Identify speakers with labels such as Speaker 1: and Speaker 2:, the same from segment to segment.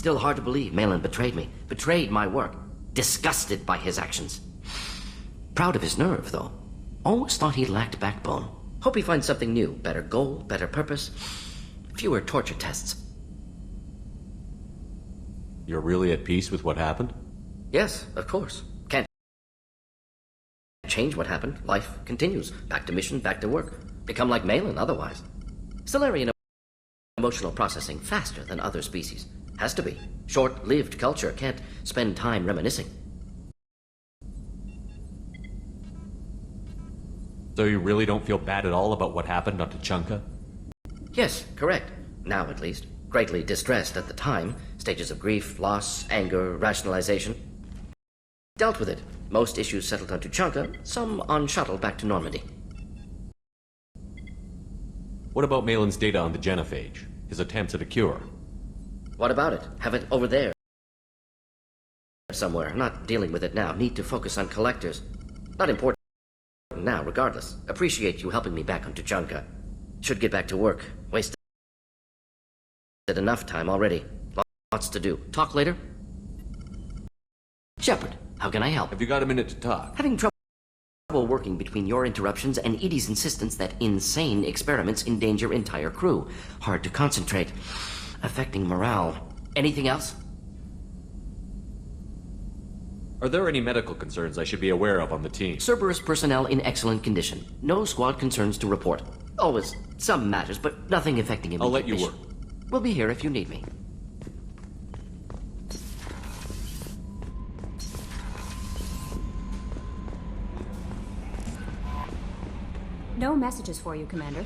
Speaker 1: Still hard to believe Malin betrayed me, betrayed my work, disgusted by his actions. Proud of his nerve, though. Always thought he lacked backbone. Hope he finds something new, better goal, better purpose, fewer torture tests.
Speaker 2: You're really at peace with what happened?
Speaker 1: Yes, of course. Can't change what happened. Life continues. Back to mission, back to work. Become like Malin otherwise. Solarian emotional processing faster than other species. Has to be. Short-lived culture can't spend time reminiscing.
Speaker 2: So you really don't feel bad at all about what happened on Tuchanka?
Speaker 1: Yes, correct. Now at least. Greatly distressed at the time. Stages of grief, loss, anger, rationalization. Dealt with it. Most issues settled on Tuchanka, some on shuttle back to Normandy.
Speaker 2: What about Malin's data on the genophage? His attempts at a cure?
Speaker 1: What about it? Have it over there somewhere. Not dealing with it now. Need to focus on collectors. Not important now, regardless. Appreciate you helping me back on Tuchanka. Should get back to work. Wasted enough time already. Lots to do. Talk later? Shepard, how can I help?
Speaker 2: Have you got a minute to talk?
Speaker 1: Having trouble working between your interruptions and Edie's insistence that insane experiments endanger entire crew. Hard to concentrate. Affecting morale. Anything else?
Speaker 2: Are there any medical concerns I should be aware of on the team?
Speaker 1: Cerberus personnel in excellent condition. No squad concerns to report. Always some matters, but nothing affecting immediate
Speaker 2: I'll let you
Speaker 1: mission.
Speaker 2: work.
Speaker 1: We'll be here if you need me.
Speaker 3: No messages for you, Commander.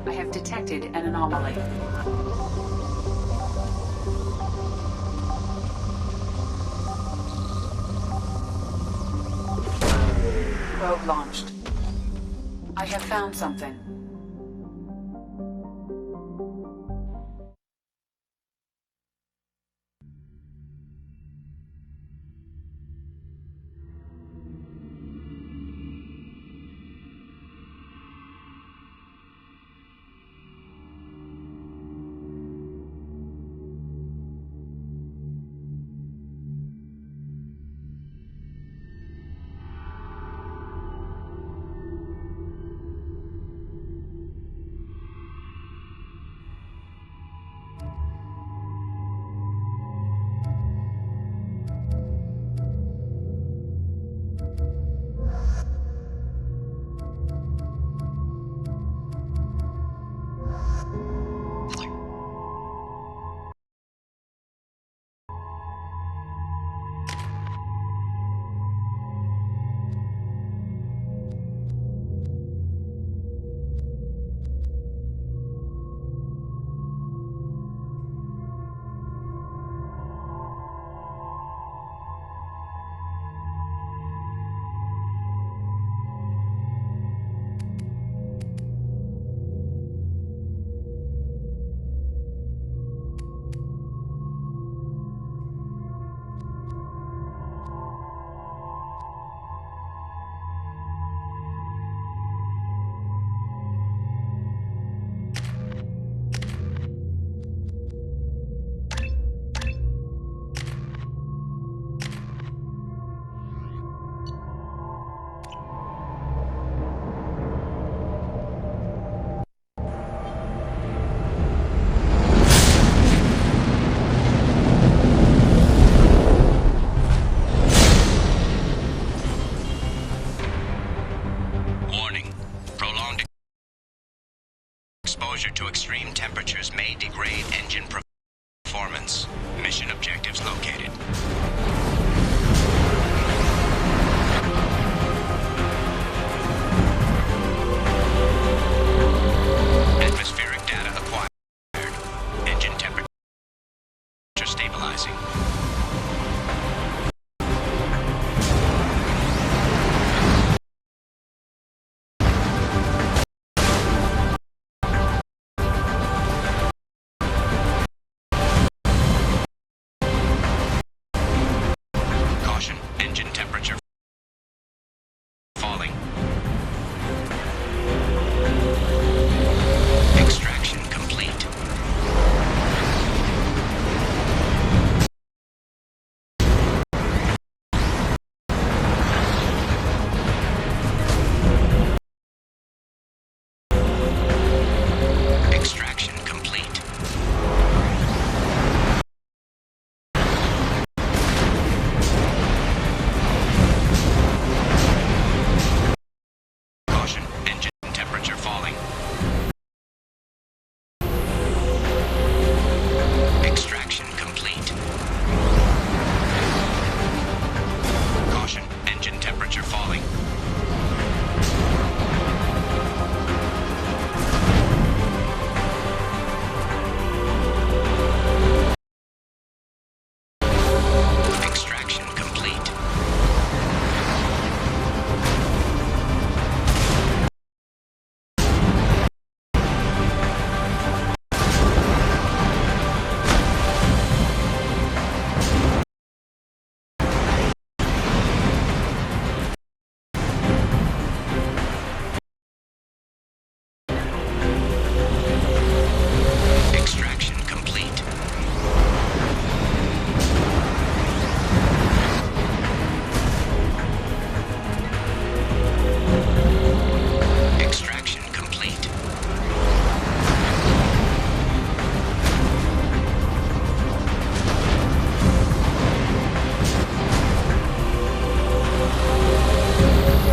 Speaker 4: I have detected an anomaly. Probe launched. I have found something.
Speaker 5: Initializing. Caution, engine temperature falling. Extraction complete. Extraction complete. Caution, engine temperature falling. Extraction complete. Caution, engine temperature falling. Extraction complete. Extraction complete. Extraction complete.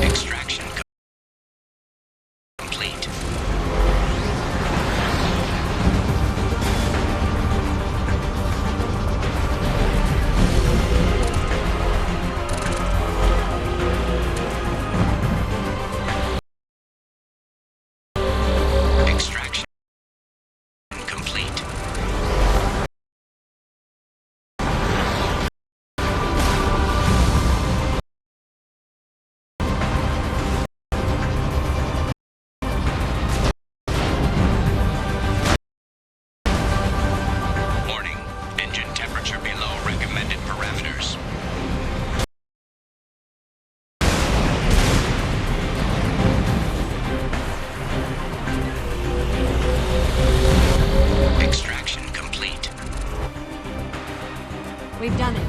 Speaker 5: Extraction complete. Extraction complete. Warning, engine temperature below recommended parameters. Extraction complete.
Speaker 3: We've done it.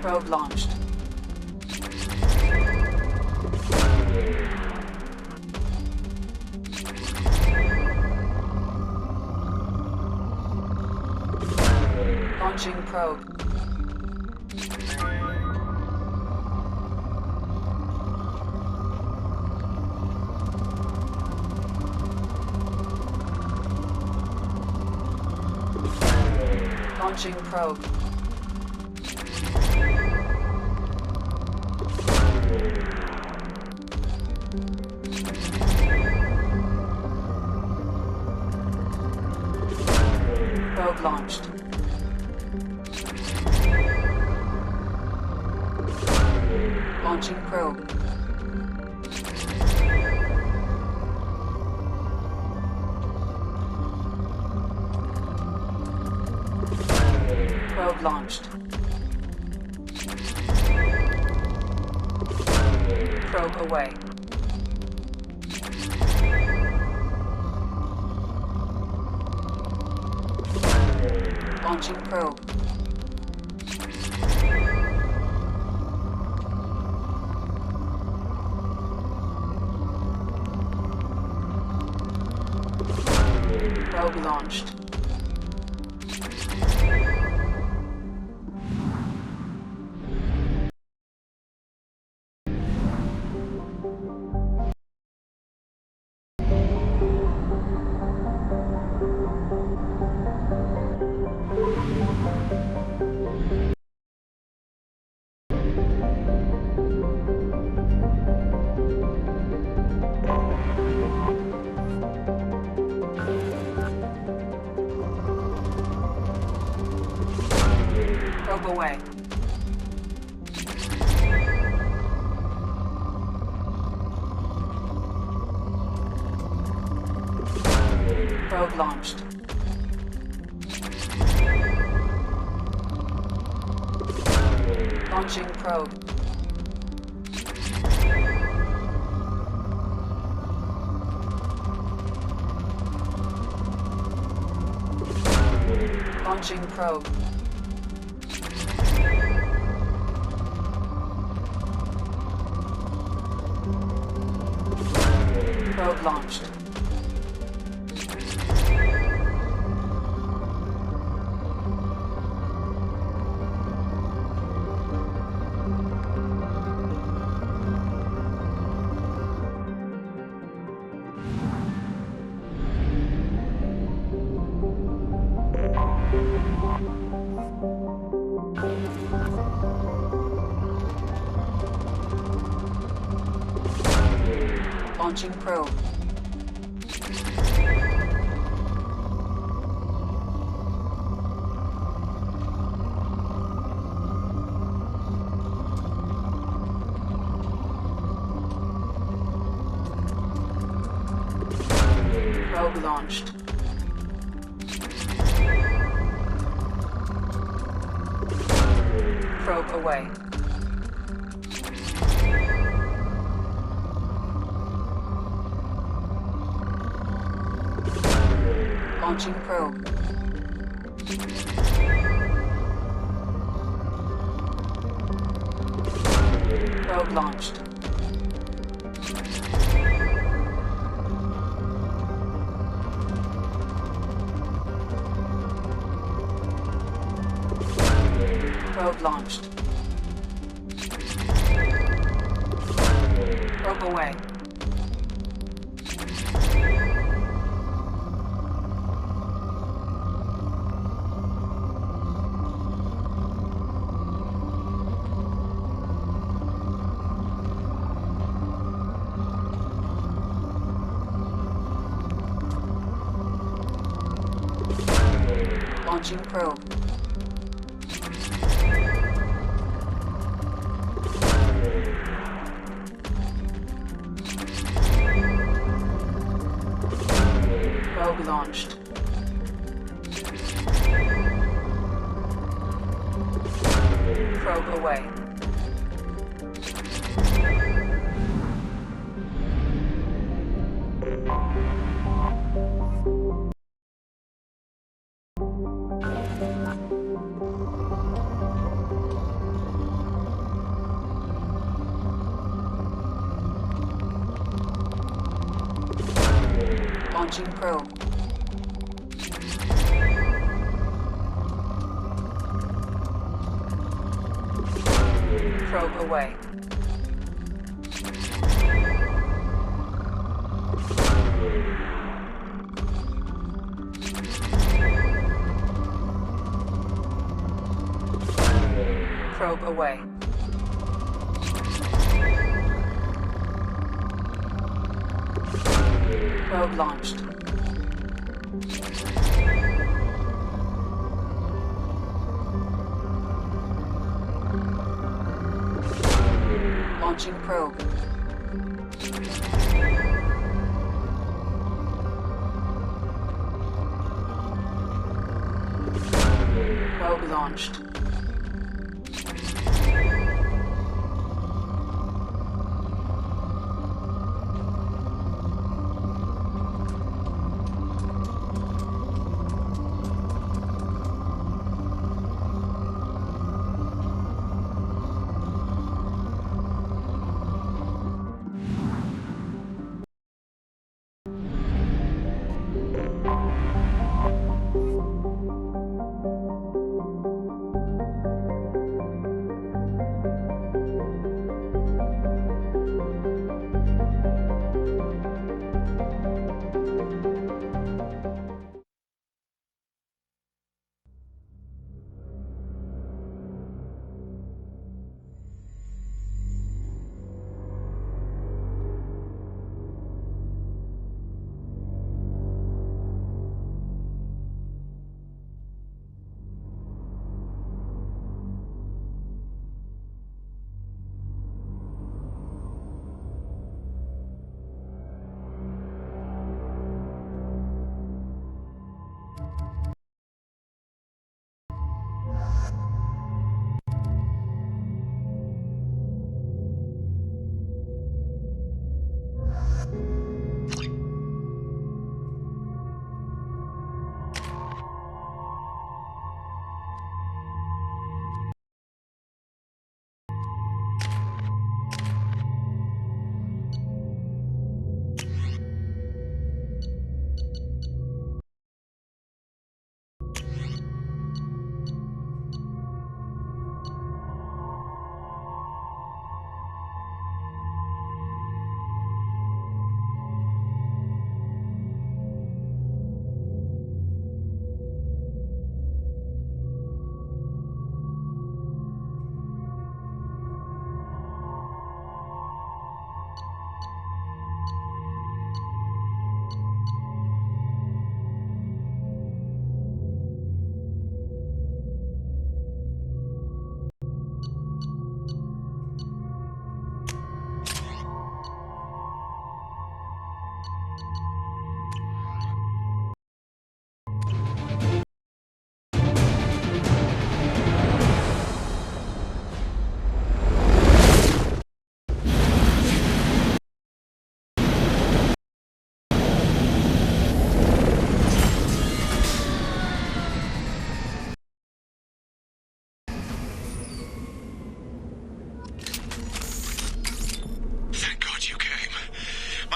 Speaker 4: Probe launched. Launching probe. Launching probe. Probe launched. Launching probe. Probe launched. Probe away. Launching probe. Probe launched. Probe away. Probe launched. Launching probe. Launching probe. Probe launched. Launching probe. Probe launched. Probe away. Launching probe. Probe launched. Probe launched. Probe away. Launching probe. Probe launched. Probe away. Launching probe. Probe away. Probe away. Probe launched. Launching probe. Probe launched.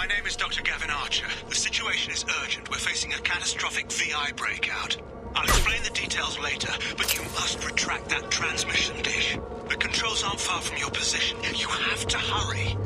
Speaker 5: My name is Dr. Gavin Archer. The situation is urgent. We're facing a catastrophic VI breakout. I'll explain the details later, but you must retract that transmission dish. The controls aren't far from your position. You have to hurry.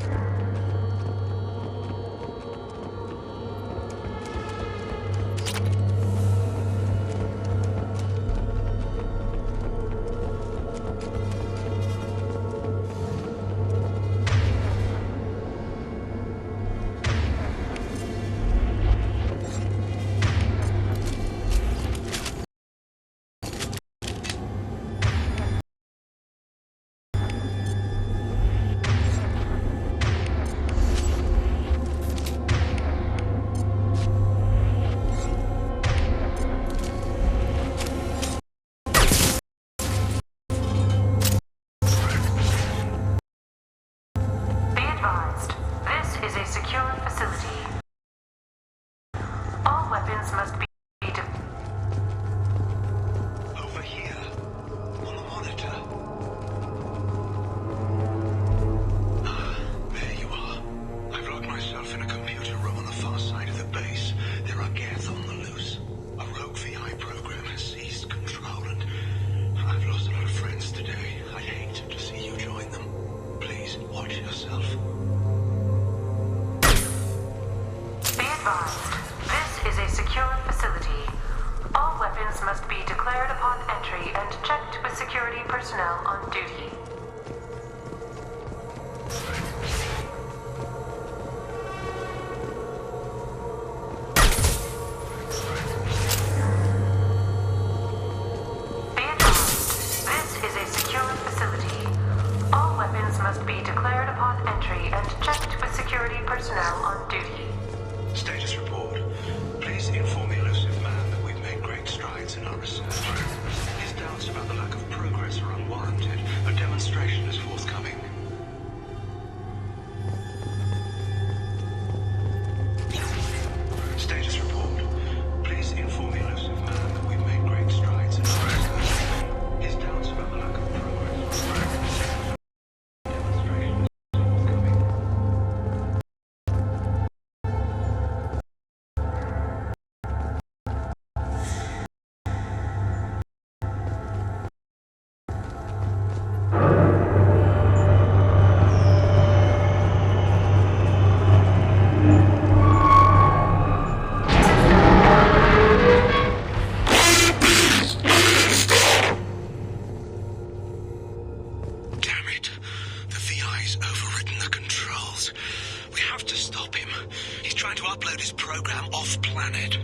Speaker 6: advised. This is a secure facility. All weapons must be declared upon entry and checked with security personnel on duty. Be advised, this is a secure facility. All weapons must be declared upon entry and checked with security personnel on duty.
Speaker 5: Status report. Please inform the elusive man that we've made great strides in our research. His doubts about the lack of progress are unwarranted. A demonstration is forthcoming. Status report. Please inform the elusive man that we've made great strides in our research. His doubts about the lack of progress are unwarranted. Demonstration is forthcoming. Damn it. The VI's overridden the controls. We have to stop him. He's trying to upload his program off-planet.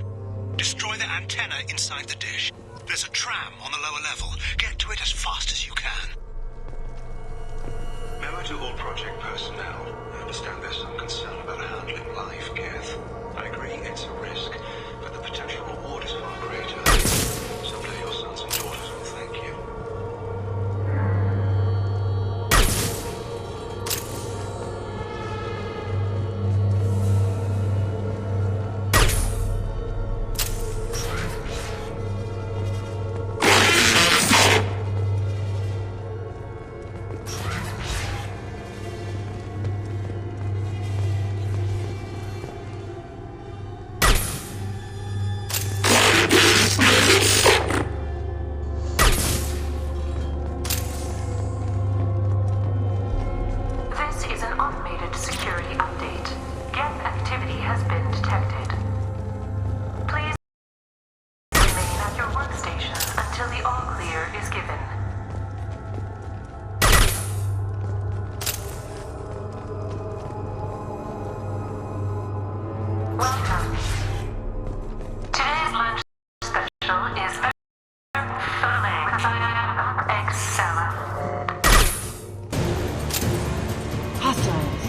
Speaker 5: Destroy the antenna inside the dish. There's a tram on the lower level. Get to it as fast as you can. Memo to all project personnel. I understand there's some concern about handling live, Keth. I agree it's a risk, but the potential reward is far greater. Someday your sons and daughters will thank you.
Speaker 6: This is an automated security update. Geth activity has been detected. Please remain at your workstations until the all-clear is given. Welcome. Today's lunch special is filet egg salad.
Speaker 3: Hostiles.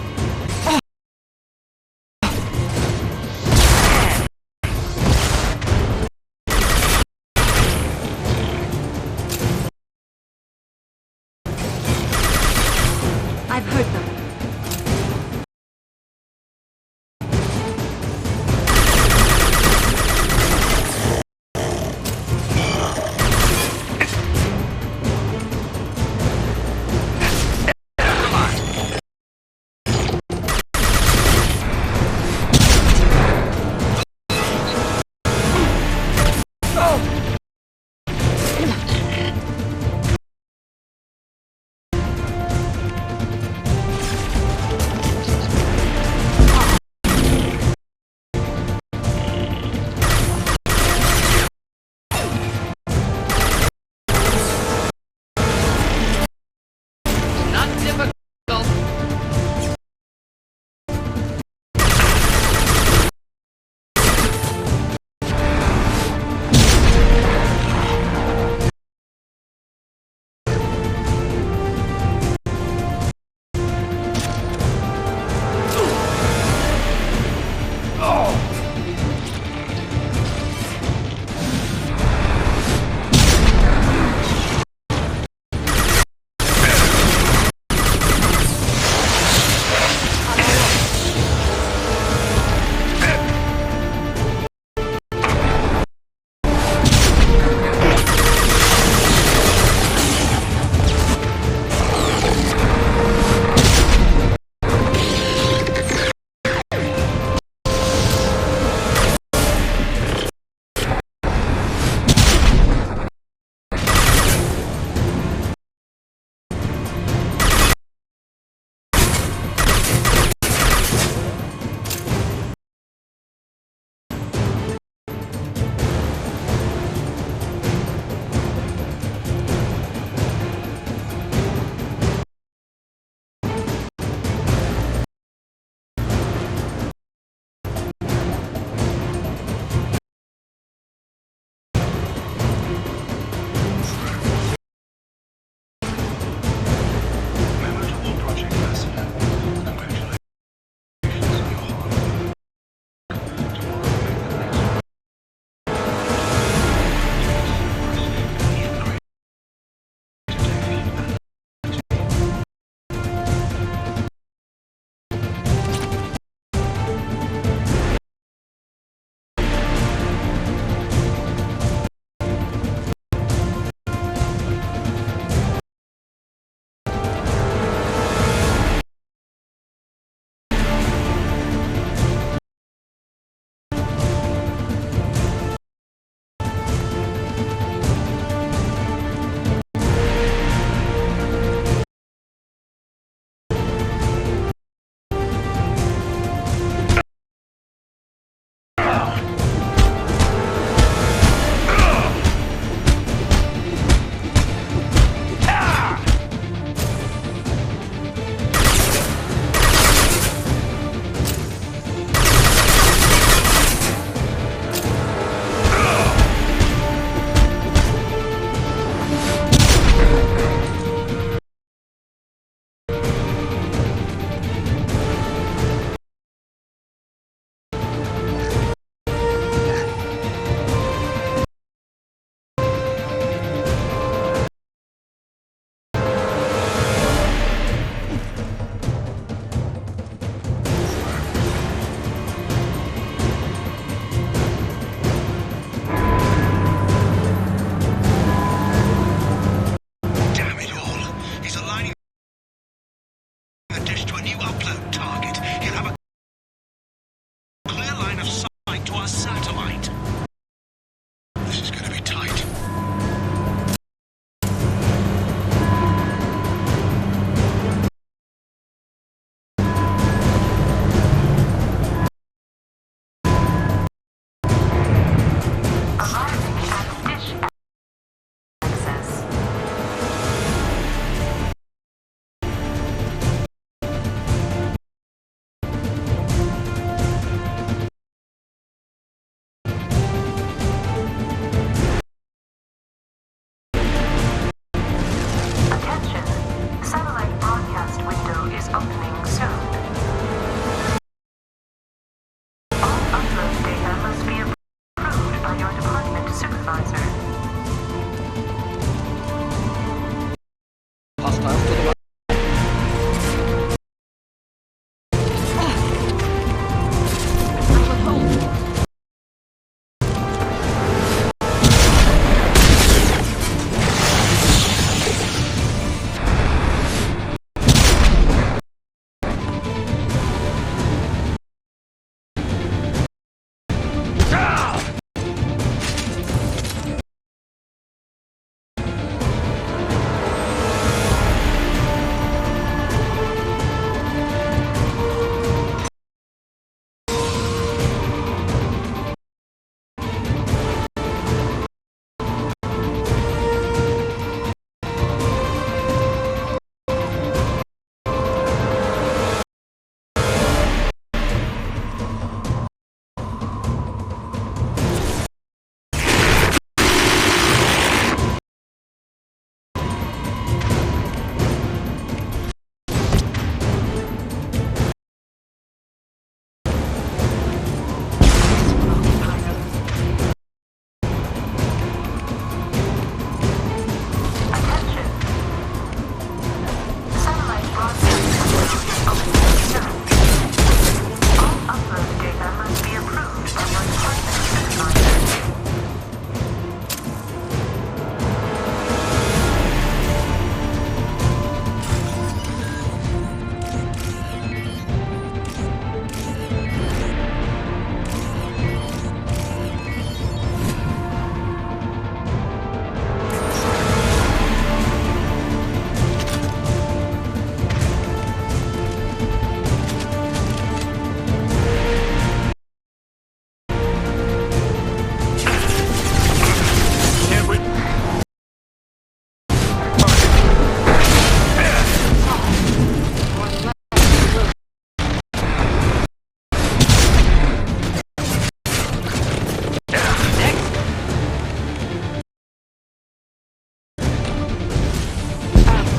Speaker 3: I've heard them.
Speaker 5: our satellite. This is going to be tight.
Speaker 6: Arriving at dish access. Attention. Satellite broadcast window is opening soon. All upload data must be approved by your department supervisor.
Speaker 1: Hostiles to the right.
Speaker 6: Attention. Satellite broadcast window is opening soon. All upload data must be approved by your department supervisor.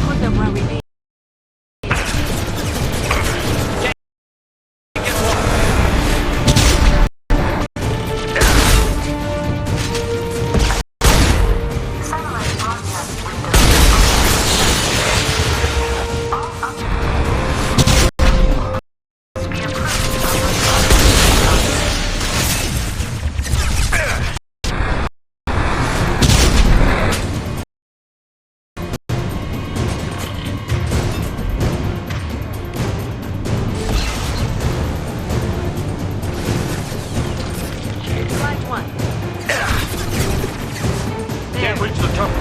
Speaker 4: Put them where we need.
Speaker 6: Satellite broadcast window is opening. All upload must be approved by your
Speaker 4: Flight 1.
Speaker 5: Can't reach the top.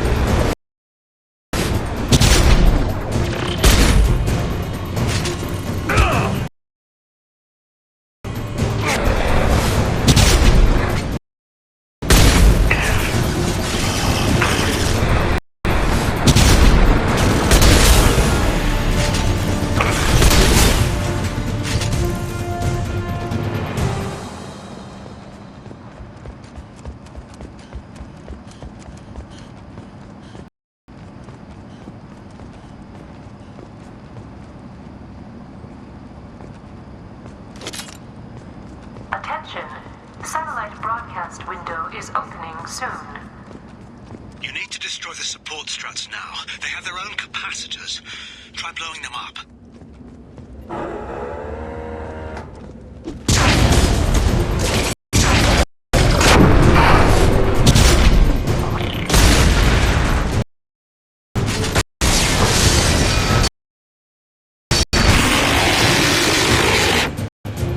Speaker 6: Attention. Satellite broadcast window is opening soon.
Speaker 5: You need to destroy the support struts now. They have their own capacitors. Try blowing them up.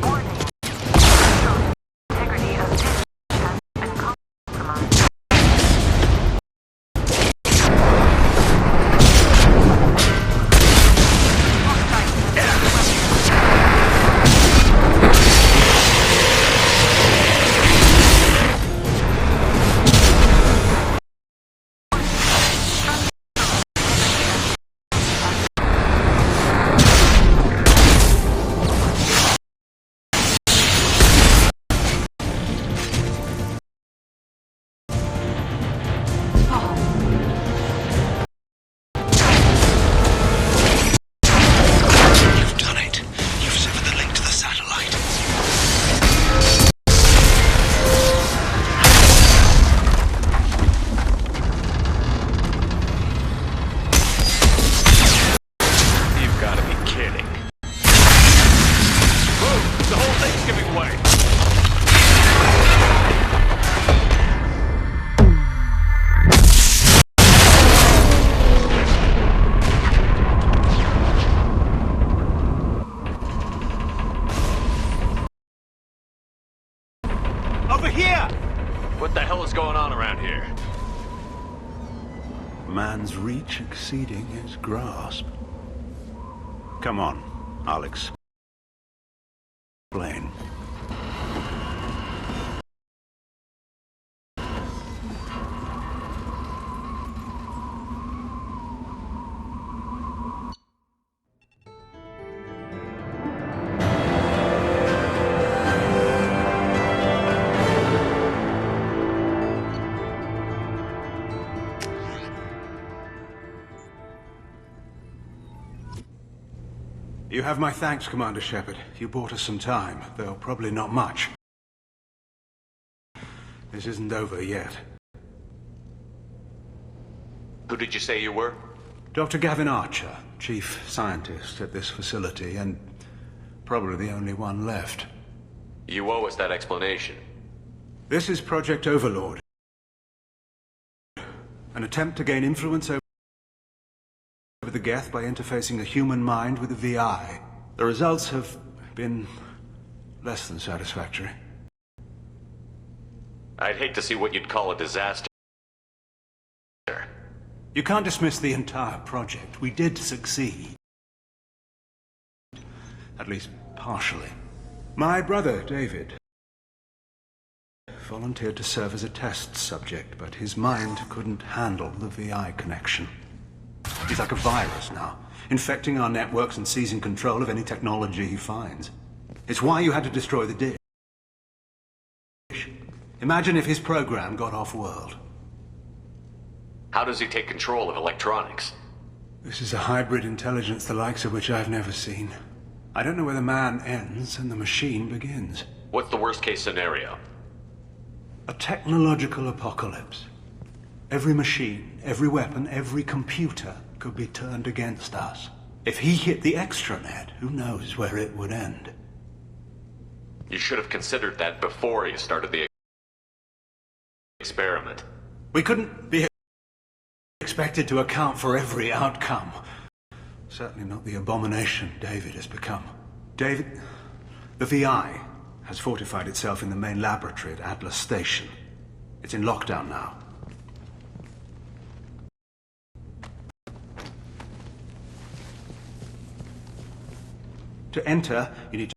Speaker 6: Warning. Integrity of
Speaker 5: Over here!
Speaker 2: What the hell is going on around here?
Speaker 5: Man's reach exceeding his grasp. Come on, I'll explain. You have my thanks, Commander Shepard. You bought us some time, though probably not much. This isn't over yet.
Speaker 2: Who did you say you were?
Speaker 5: Dr. Gavin Archer, chief scientist at this facility, and probably the only one left.
Speaker 2: You owe us that explanation.
Speaker 5: This is Project Overlord. An attempt to gain influence over the Geth by interfacing a human mind with a VI. The results have been less than satisfactory.
Speaker 2: I'd hate to see what you'd call a disaster.
Speaker 5: You can't dismiss the entire project. We did succeed. At least partially. My brother, David, volunteered to serve as a test subject, but his mind couldn't handle the VI connection. He's like a virus now, infecting our networks and seizing control of any technology he finds. It's why you had to destroy the dish. Imagine if his program got off-world.
Speaker 2: How does he take control of electronics?
Speaker 5: This is a hybrid intelligence the likes of which I've never seen. I don't know where the man ends and the machine begins.
Speaker 2: What's the worst-case scenario?
Speaker 5: A technological apocalypse. Every machine, every weapon, every computer could be turned against us. If he hit the extranet, who knows where it would end?
Speaker 2: You should have considered that before you started the experiment.
Speaker 5: We couldn't be expected to account for every outcome. Certainly not the abomination David has become. David, the VI has fortified itself in the main laboratory at Atlas Station. It's in lockdown now. To enter, you need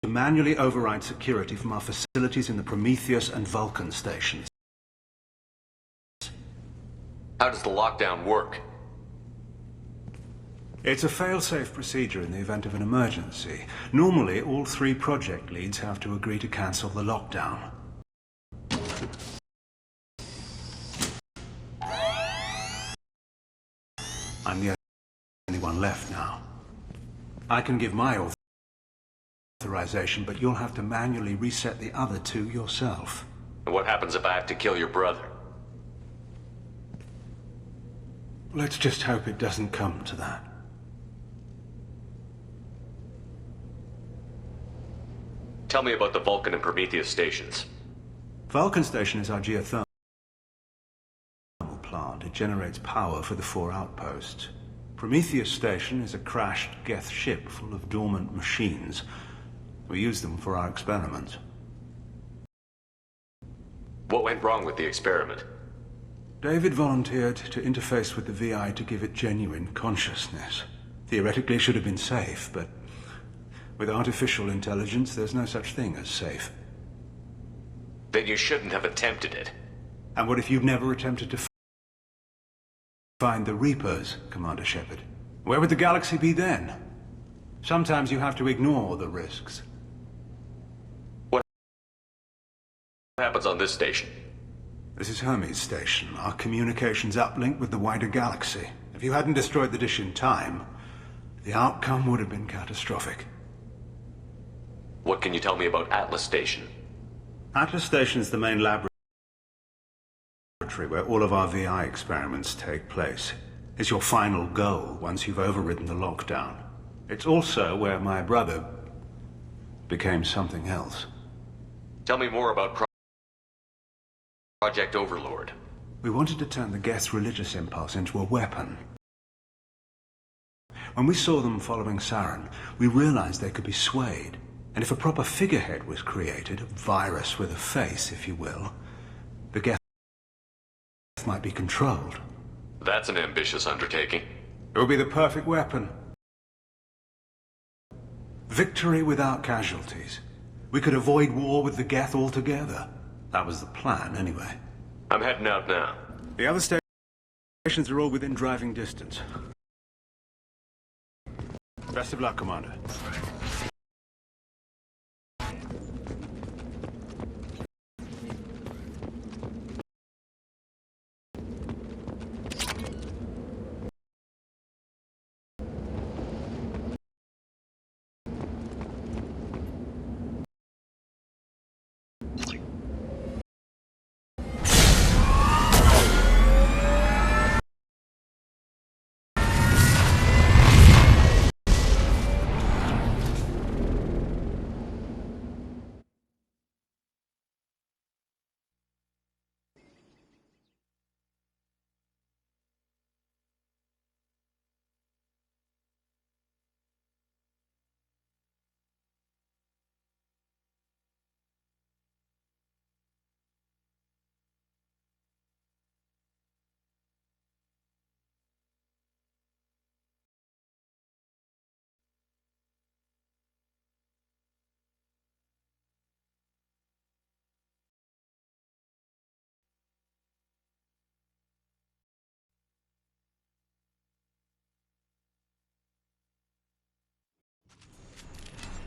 Speaker 5: to manually override security from our facilities in the Prometheus and Vulcan stations.
Speaker 2: How does the lockdown work?
Speaker 5: It's a fail-safe procedure in the event of an emergency. Normally, all 3 project leads have to agree to cancel the lockdown. I'm the only one left now. I can give my authorization, but you'll have to manually reset the other 2 yourself.
Speaker 2: And what happens if I have to kill your brother?
Speaker 5: Let's just hope it doesn't come to that.
Speaker 2: Tell me about the Vulcan and Prometheus stations.
Speaker 5: Vulcan Station is our geothermal plant. It generates power for the 4 outposts. Prometheus Station is a crashed Geth ship full of dormant machines. We use them for our experiments.
Speaker 2: What went wrong with the experiment?
Speaker 5: David volunteered to interface with the VI to give it genuine consciousness. Theoretically, it should have been safe, but with artificial intelligence, there's no such thing as safe.
Speaker 2: Then you shouldn't have attempted it.
Speaker 5: And what if you'd never attempted to find the Reapers, Commander Shepard? Where would the galaxy be then? Sometimes you have to ignore the risks.
Speaker 2: What happens on this station?
Speaker 5: This is Hermes Station, our communications uplink with the wider galaxy. If you hadn't destroyed the dish in time, the outcome would have been catastrophic.
Speaker 2: What can you tell me about Atlas Station?
Speaker 5: Atlas Station is the main laboratory where all of our VI experiments take place. It's your final goal once you've overridden the lockdown. It's also where my brother became something else.
Speaker 2: Tell me more about Project Overlord.
Speaker 5: We wanted to turn the Geth's religious impulse into a weapon. When we saw them following Saren, we realized they could be swayed. And if a proper figurehead was created, a virus with a face, if you will, the Geth might be controlled.
Speaker 2: That's an ambitious undertaking.
Speaker 5: It would be the perfect weapon. Victory without casualties. We could avoid war with the Geth altogether. That was the plan, anyway.
Speaker 2: I'm heading out now.
Speaker 5: The other stations are all within driving distance. Best of luck, Commander.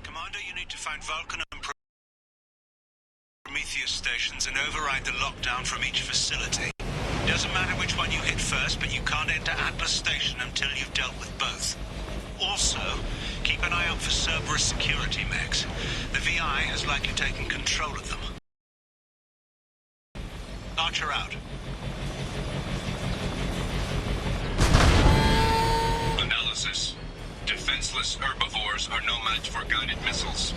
Speaker 5: Commander, you need to find Vulcan and Prometheus stations and override the lockdown from each facility. Doesn't matter which one you hit first, but you can't enter Atlas Station until you've dealt with both. Also, keep an eye out for Cerberus security mechs. The VI has likely taken control of them. Archer out.
Speaker 7: Analysis. Defenseless herbivores are no match for guided missiles.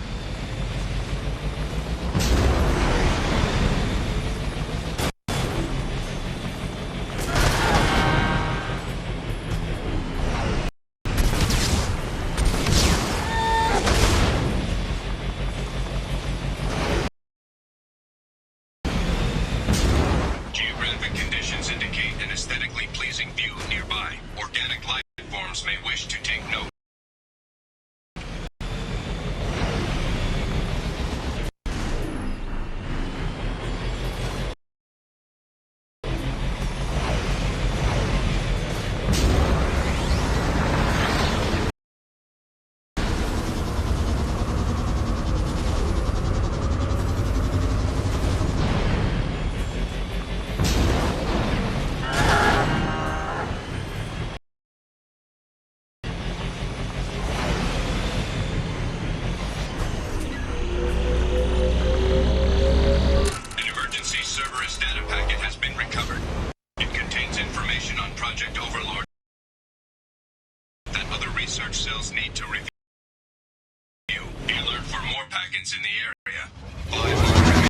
Speaker 7: Geographic conditions indicate an aesthetically pleasing view nearby. Organic life forms may wish to take note. Research cells need to review. Be alert for more packets in the area. 500.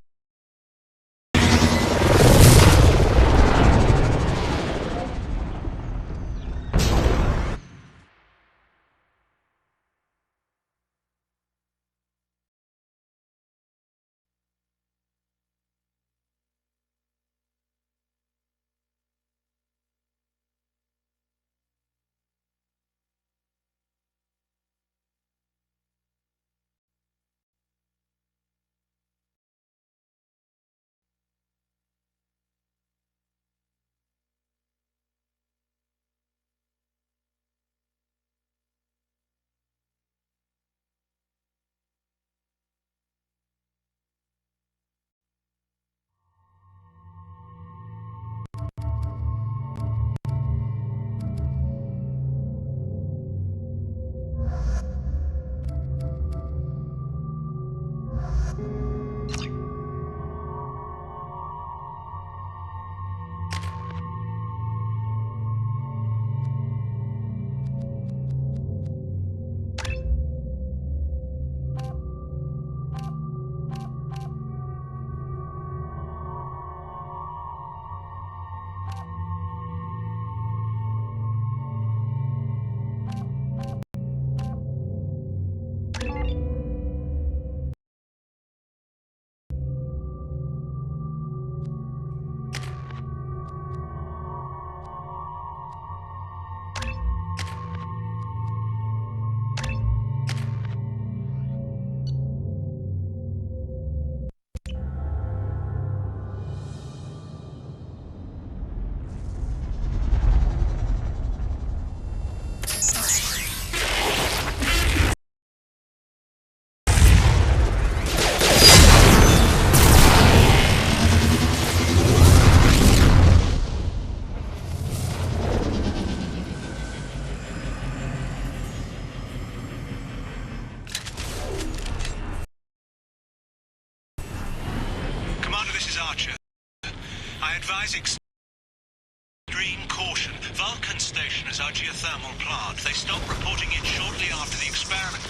Speaker 5: Advise extreme caution. Vulcan Station is our geothermal plant. They stopped reporting it shortly after the experiment.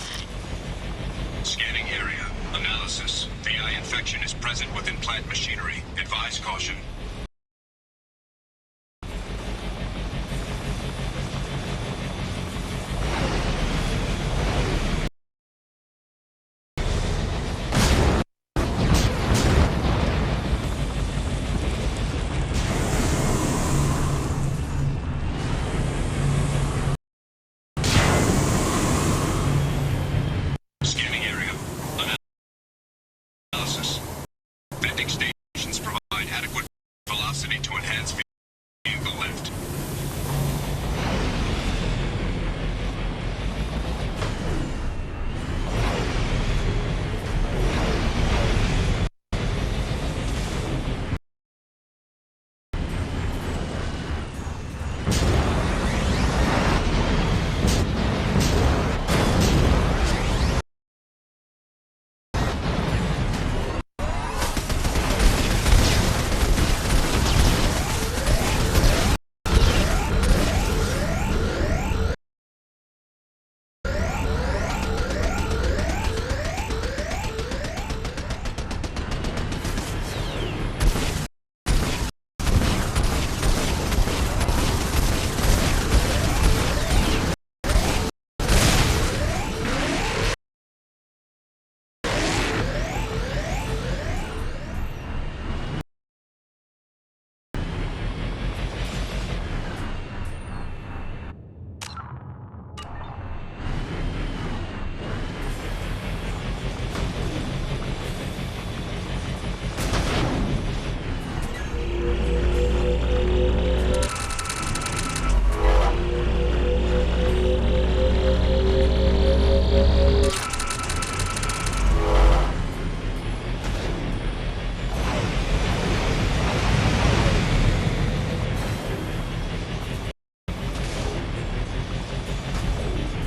Speaker 7: Scanning area. Analysis. VI infection is present within plant machinery. Advise caution. Scanning area. Analysis. Venting stations provide adequate velocity to enhance vehicle lift.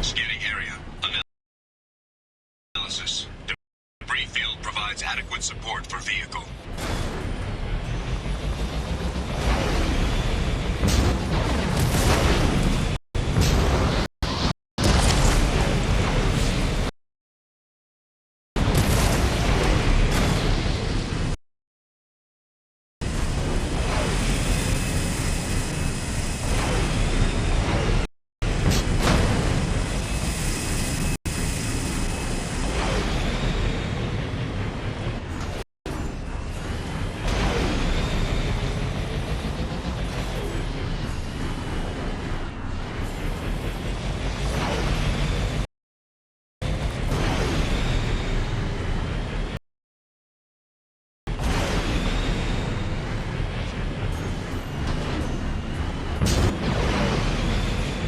Speaker 7: Scanning area. Analysis. Debris field provides adequate support for vehicle.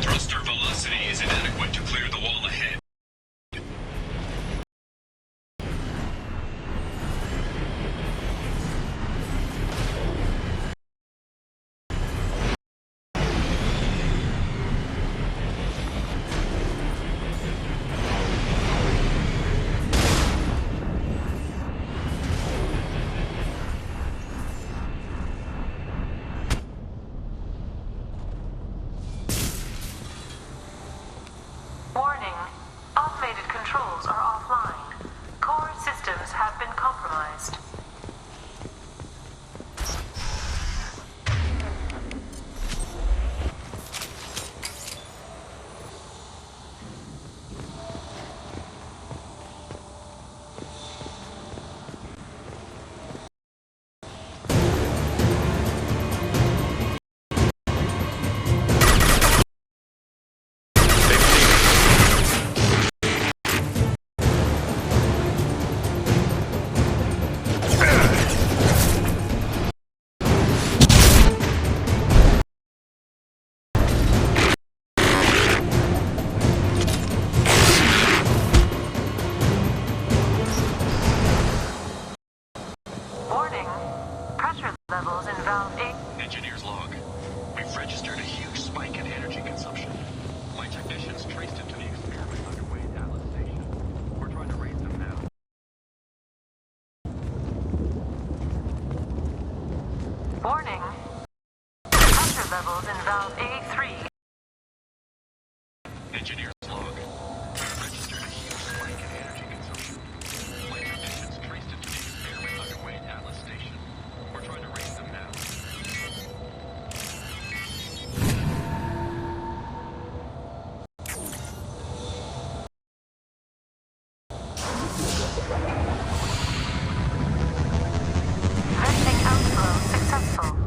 Speaker 7: Thruster velocity is inadequate to clear the wall ahead.
Speaker 6: Warning. Automated controls are offline. Core systems have been compromised. Warning. Pressure levels in valve 8.
Speaker 7: Engineer's log. We've registered a huge spike in energy consumption. My technicians traced it to the experiment underway at Dallas Station. We're trying to raise them now.
Speaker 6: Warning. levels in valve A3.
Speaker 7: Engineer's log. We've registered a huge spike in energy consumption. My technicians traced it to the experiment underway at Atlas Station. We're trying to raise them now.
Speaker 6: Venting outflow successful.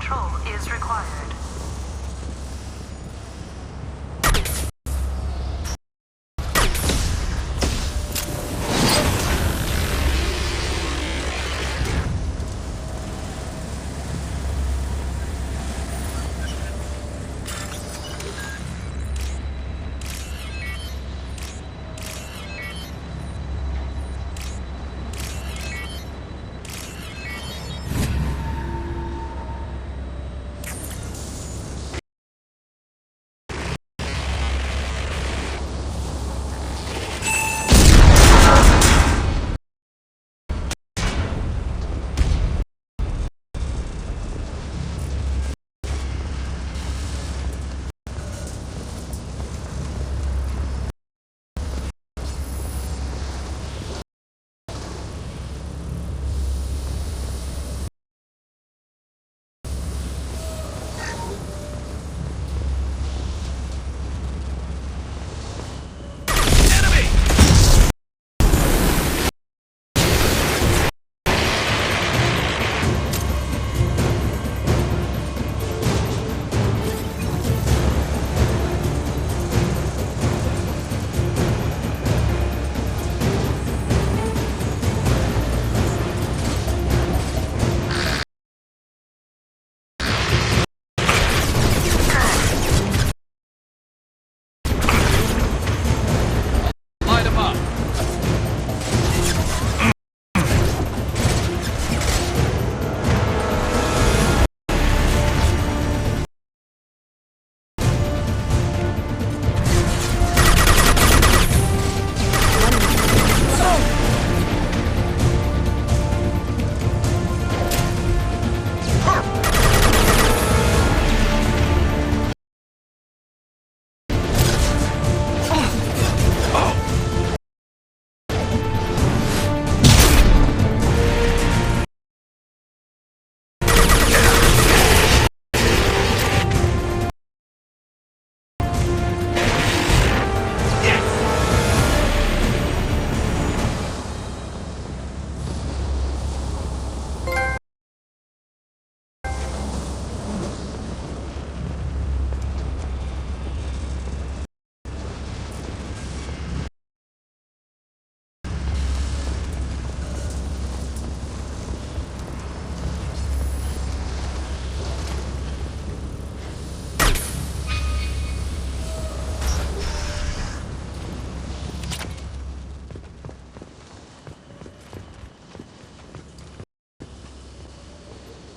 Speaker 6: control is required.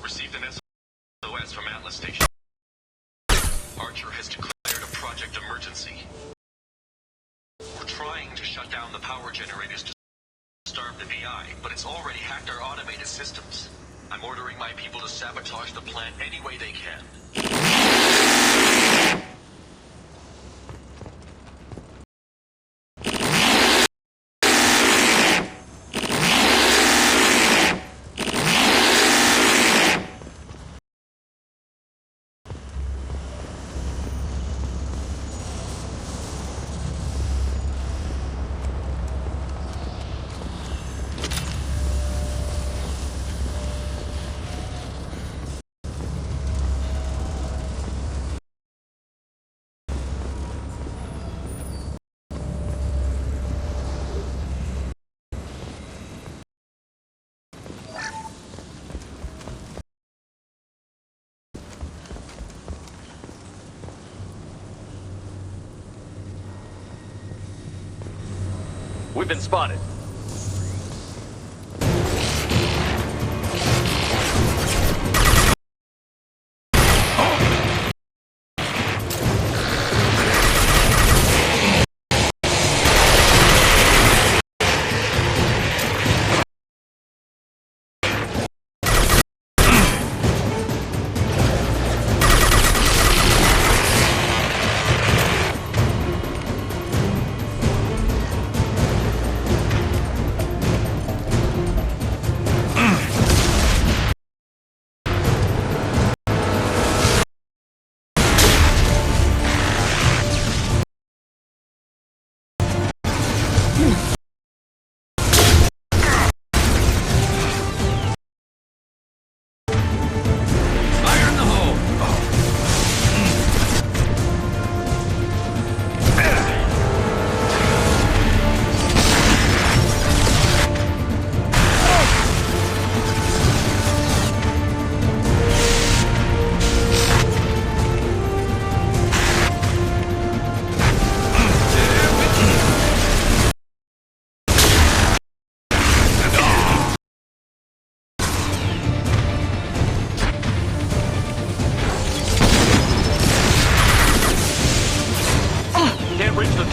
Speaker 7: Received an SOS from Atlas Station. Archer has declared a project emergency. We're trying to shut down the power generators to starve the VI, but it's already hacked our automated systems. I'm ordering my people to sabotage the plant any way they can.
Speaker 2: We've been spotted.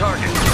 Speaker 5: target.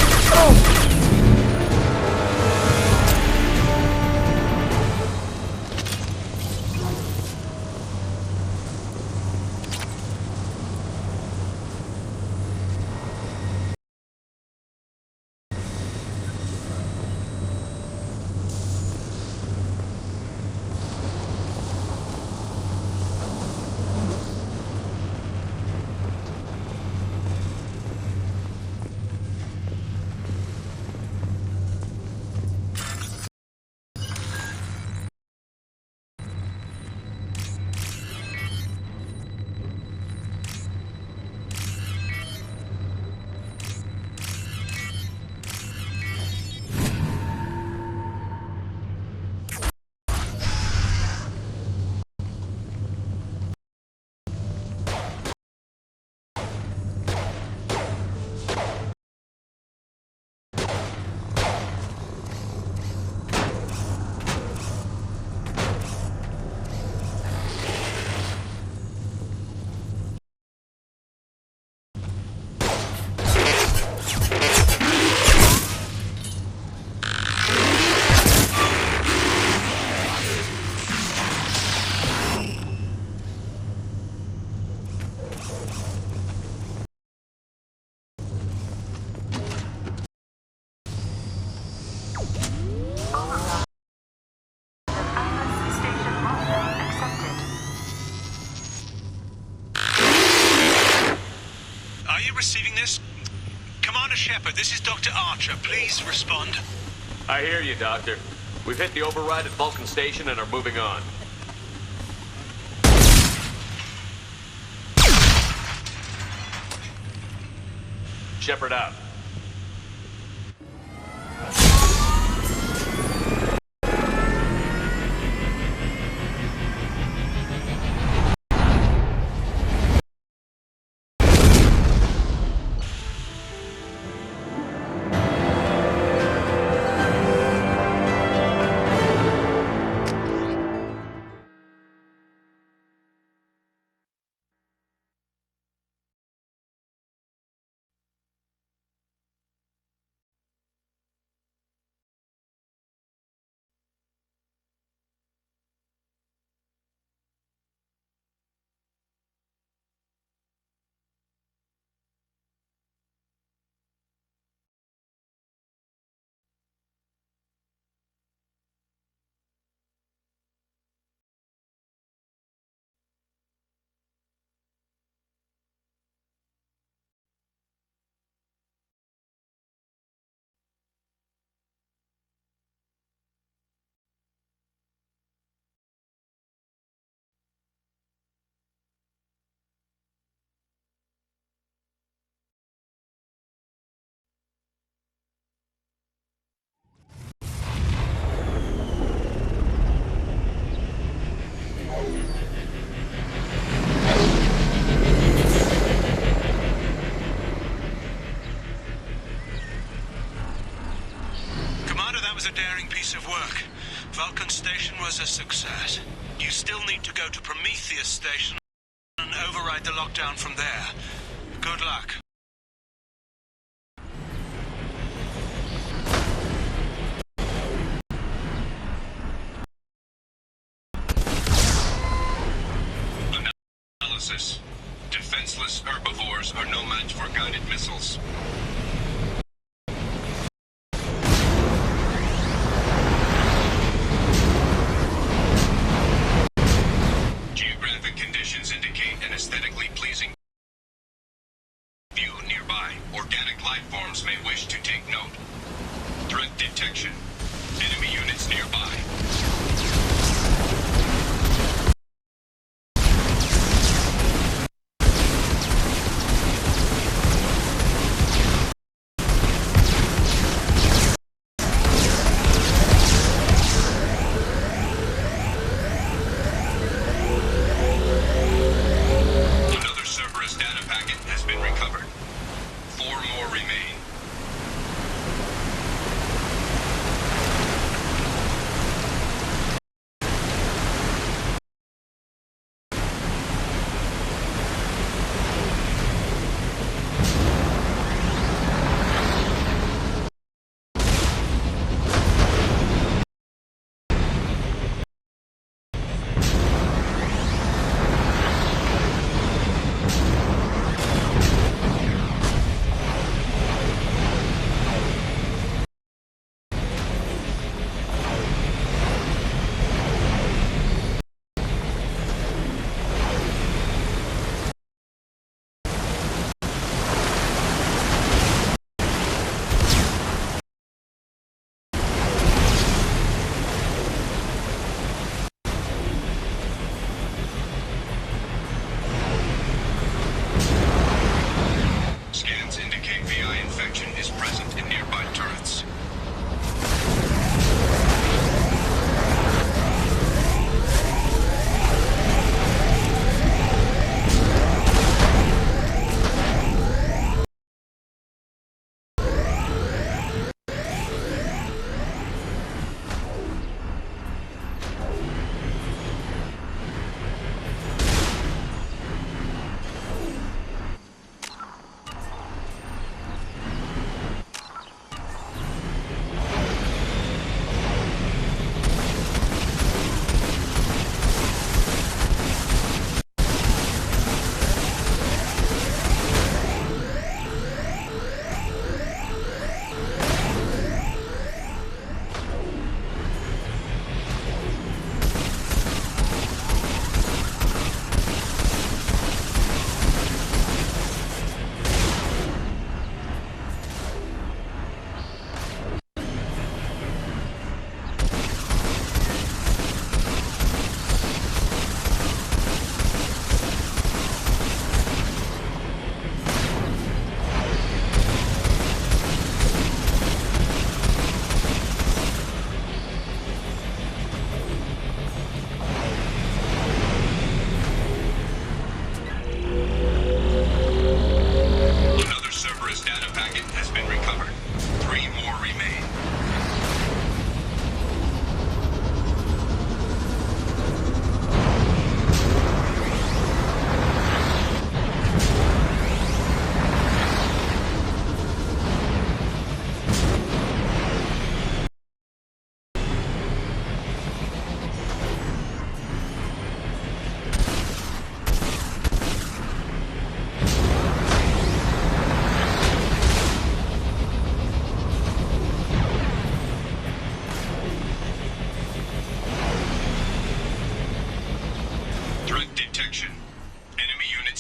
Speaker 5: Receiving this? Commander Shepard, this is Dr. Archer. Please respond.
Speaker 2: I hear you, Doctor. We've hit the override at Vulcan Station and are moving on. Shepard out.
Speaker 5: A daring piece of work. Vulcan Station was a success. You still need to go to Prometheus Station and override the lockdown from there. Good luck.
Speaker 7: Analysis. Defenseless herbivores are no match for guided missiles. Aesthetically pleasing view nearby. Organic life forms may wish to take note. Threat detection. Enemy units nearby.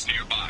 Speaker 5: targets nearby.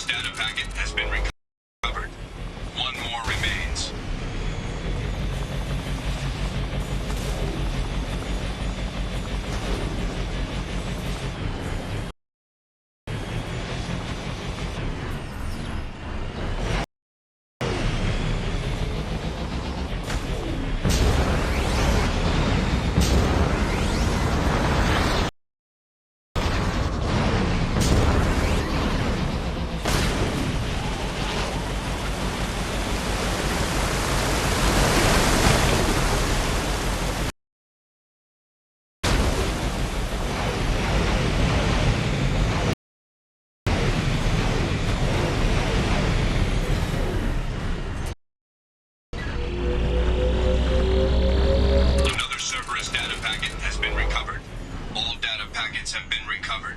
Speaker 7: Cerberus data packet has been recovered. One more remains. Another Cerberus data packet has been recovered. All data packets have been recovered.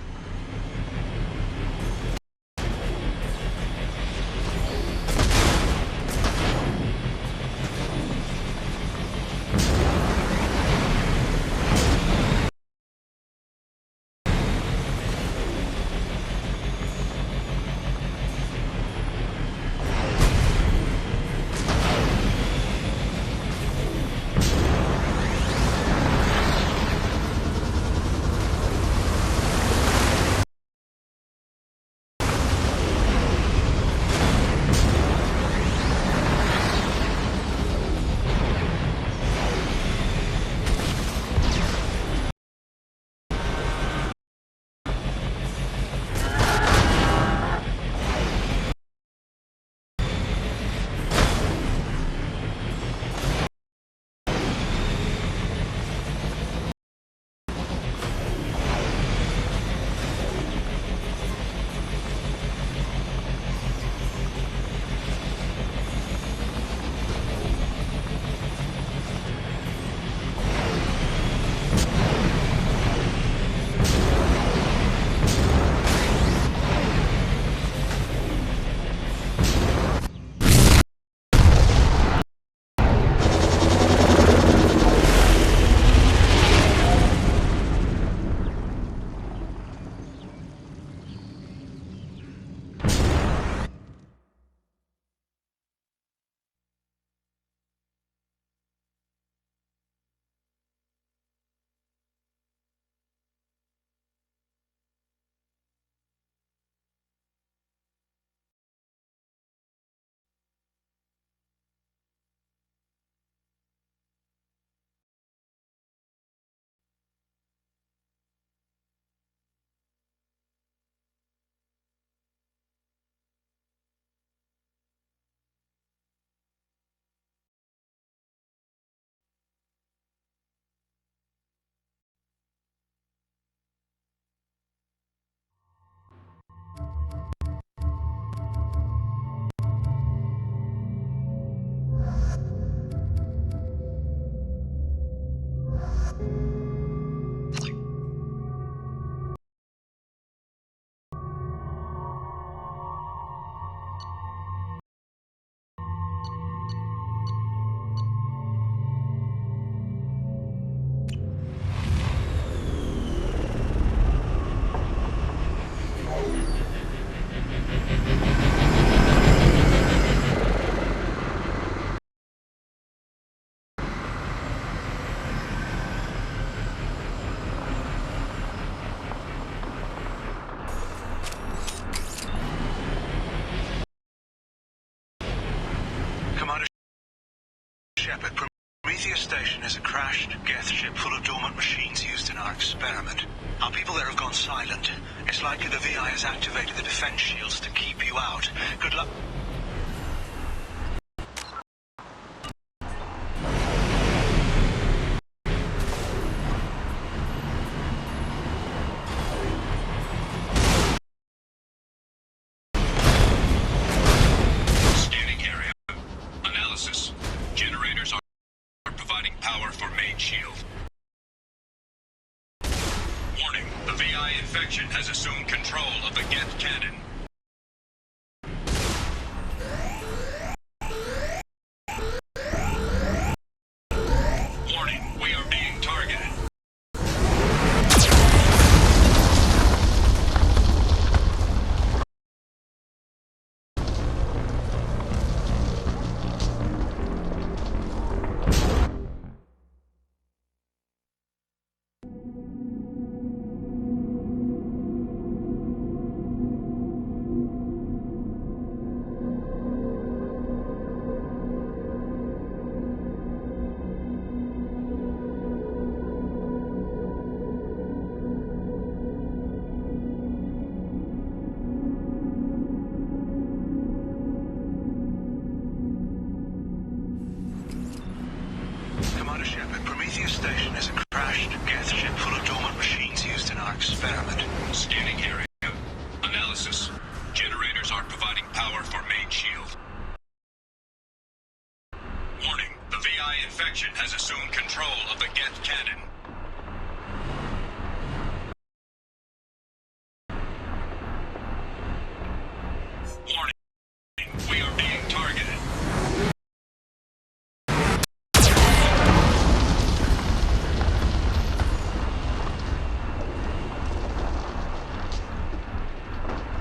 Speaker 5: Shepard, Prometheus Station is a crashed Geth ship full of dormant machines used in our experiment. Our people there have gone silent. It's likely the VI has activated the defense shields to keep you out. Good luck.
Speaker 7: Scanning area. Analysis. Generators are providing power for main shield. Warning, the VI infection has assumed control of the Geth cannon.
Speaker 5: analysis. Generators aren't providing power for main shield. Warning, the VI infection has assumed control of the Geth cannon. Warning, we are being targeted.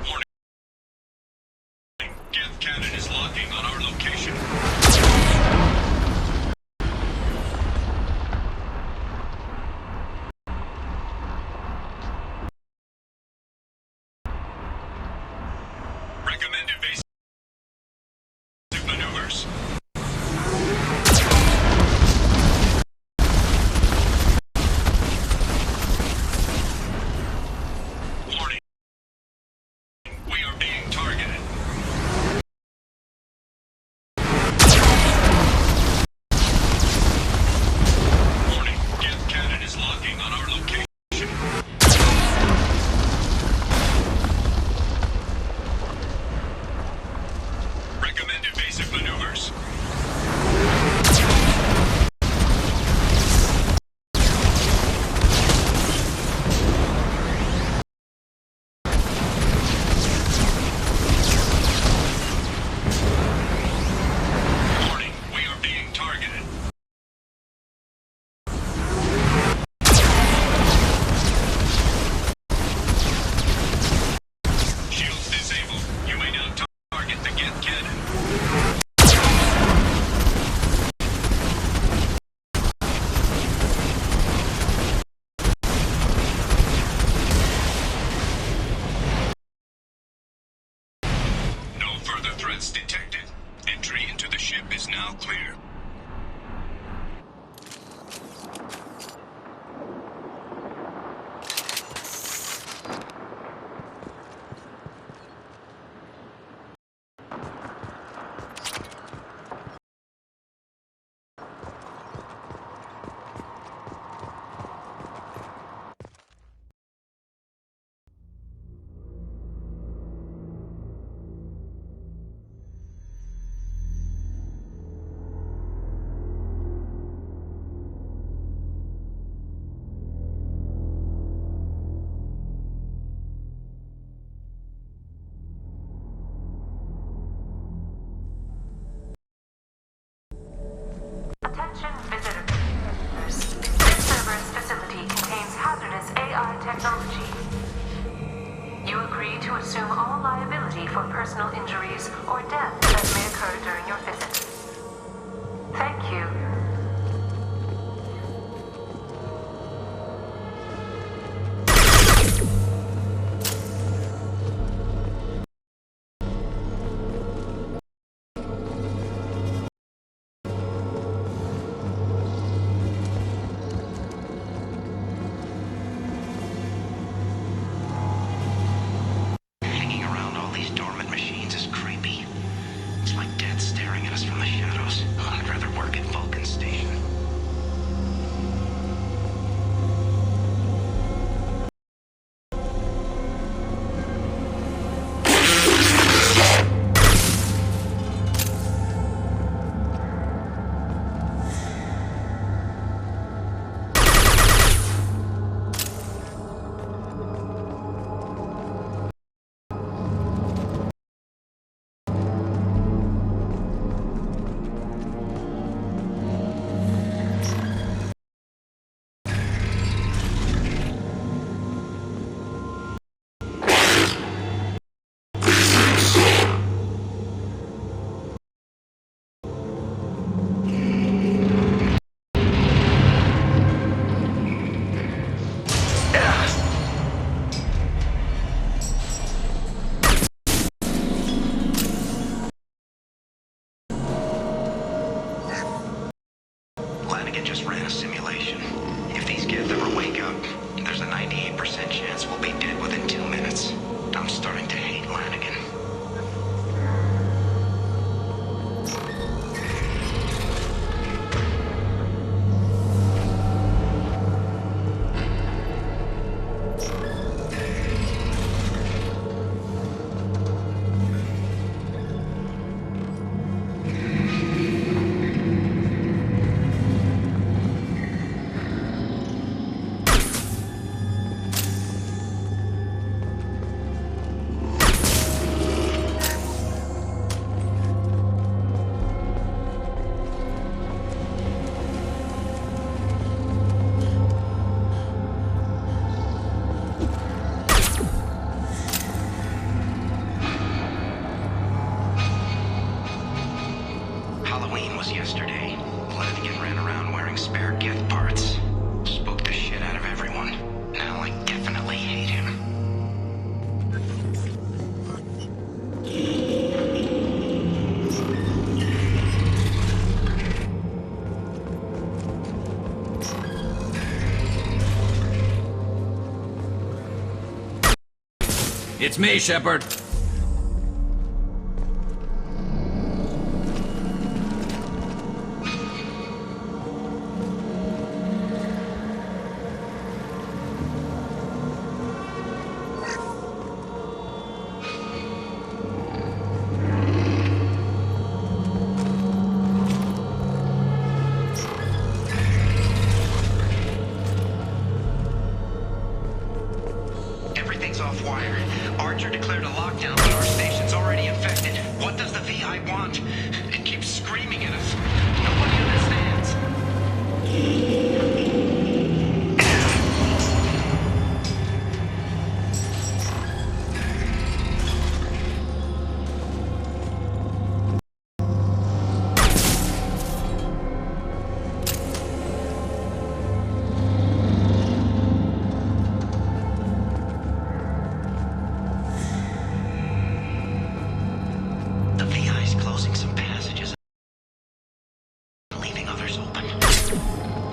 Speaker 5: Warning, Geth cannon is locking on our location. Recommend evasive maneuvers. Warning. We are being targeted. Warning. Geth cannon is locking on our location. Recommend evasive maneuvers. Warning, we are being targeted. Shields disabled. You may now target the Geth cannon. No further threats detected. Entry into the ship is now clear.
Speaker 6: Attention visitors. This server's facility contains hazardous AI technology. You agree to assume all liability for personal injuries or death that may occur during your visit. Thank you.
Speaker 1: Hanging around all these dormant machines is creepy. It's like death staring at us from the shadows. I'd rather work at Vulcan
Speaker 5: Halloween was yesterday. Flanagan ran around wearing spare gift parts. Spooked the shit out of everyone. Now I definitely hate him.
Speaker 8: It's me, Shepard.
Speaker 5: Everything's off wire. Archer declared a lockdown, but our station's already infected. What does the VI want? It keeps screaming at us. Nobody understands. The VI's closing some passages, leaving others open.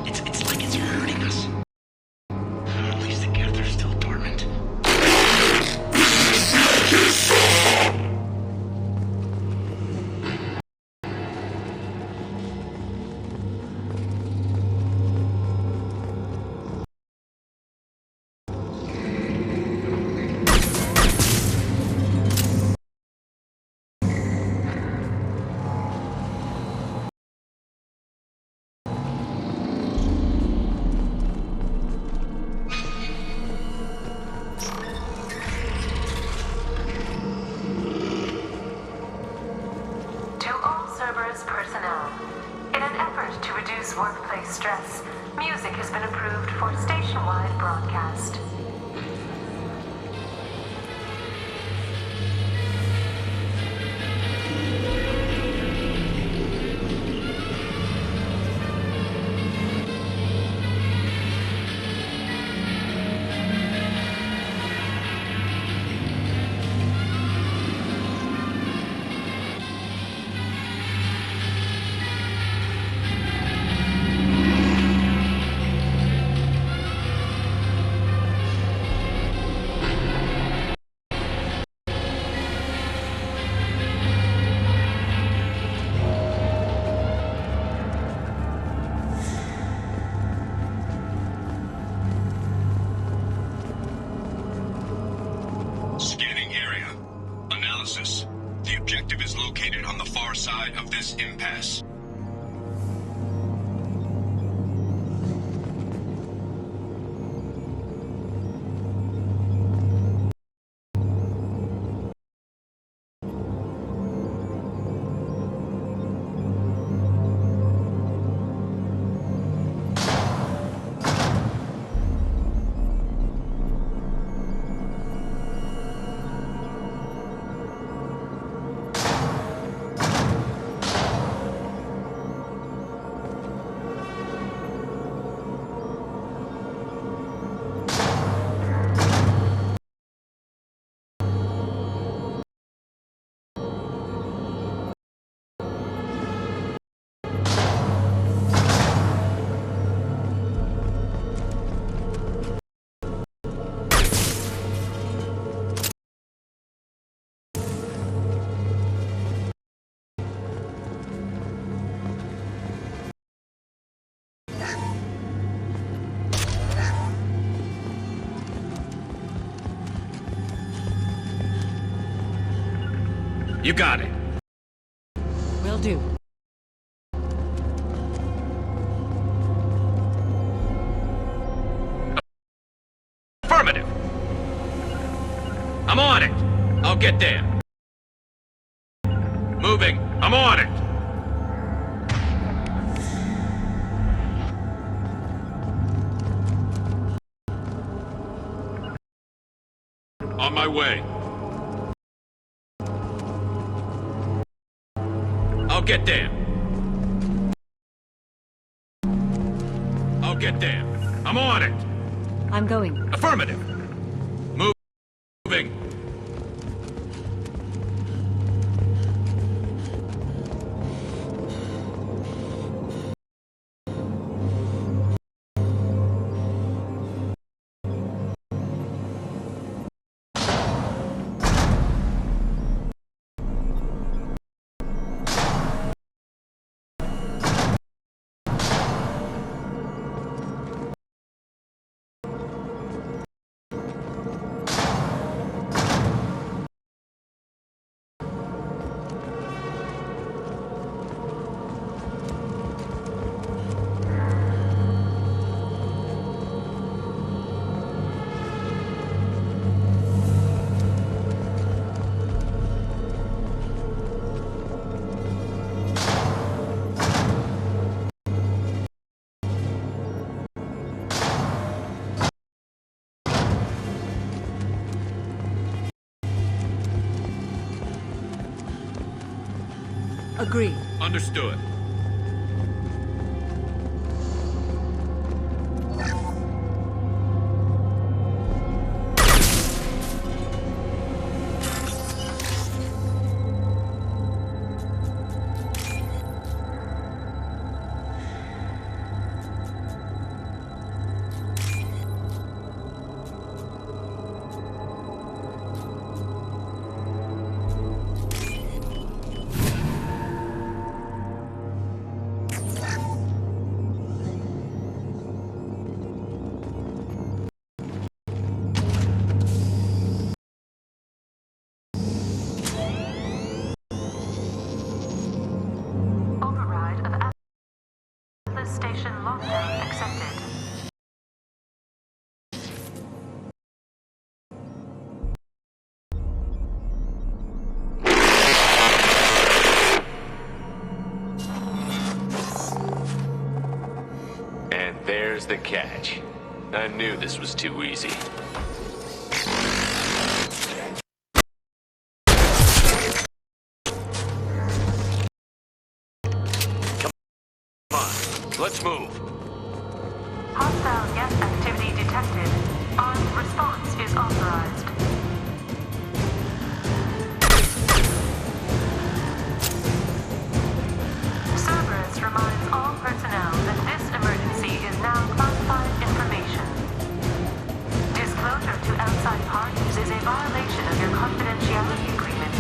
Speaker 5: It's like it's hurting us. At least the Geth are still dormant.
Speaker 6: To all Cerberus personnel, in an effort to reduce workplace stress, music has been approved for station-wide broadcast.
Speaker 5: Scanning area. Analysis. The objective is located on the far side of this impasse.
Speaker 8: You got it.
Speaker 9: Will do.
Speaker 8: Affirmative. I'm on it. I'll get there. Moving. I'm on it. On my way. I'll get there. get there. I'm on it.
Speaker 9: I'm going.
Speaker 8: Affirmative. Moving.
Speaker 9: Agreed.
Speaker 8: Understood.
Speaker 6: Override of Atlas Station lockdown accepted.
Speaker 2: And there's the catch. I knew this was too easy. Come on, let's move.
Speaker 6: Hostile gas activity detected. Armed response is authorized. Cerberus reminds all personnel that this emergency is now classified information. Disclosure to outside parties is a violation of your confidentiality agreement.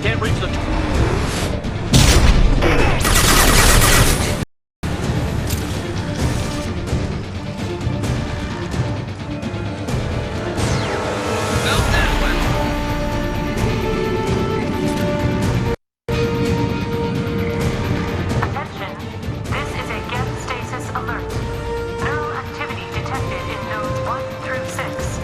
Speaker 2: Can't reach the...
Speaker 6: Attention, this is a gas stasis alert. Neural activity detected in nodes 1 through 6.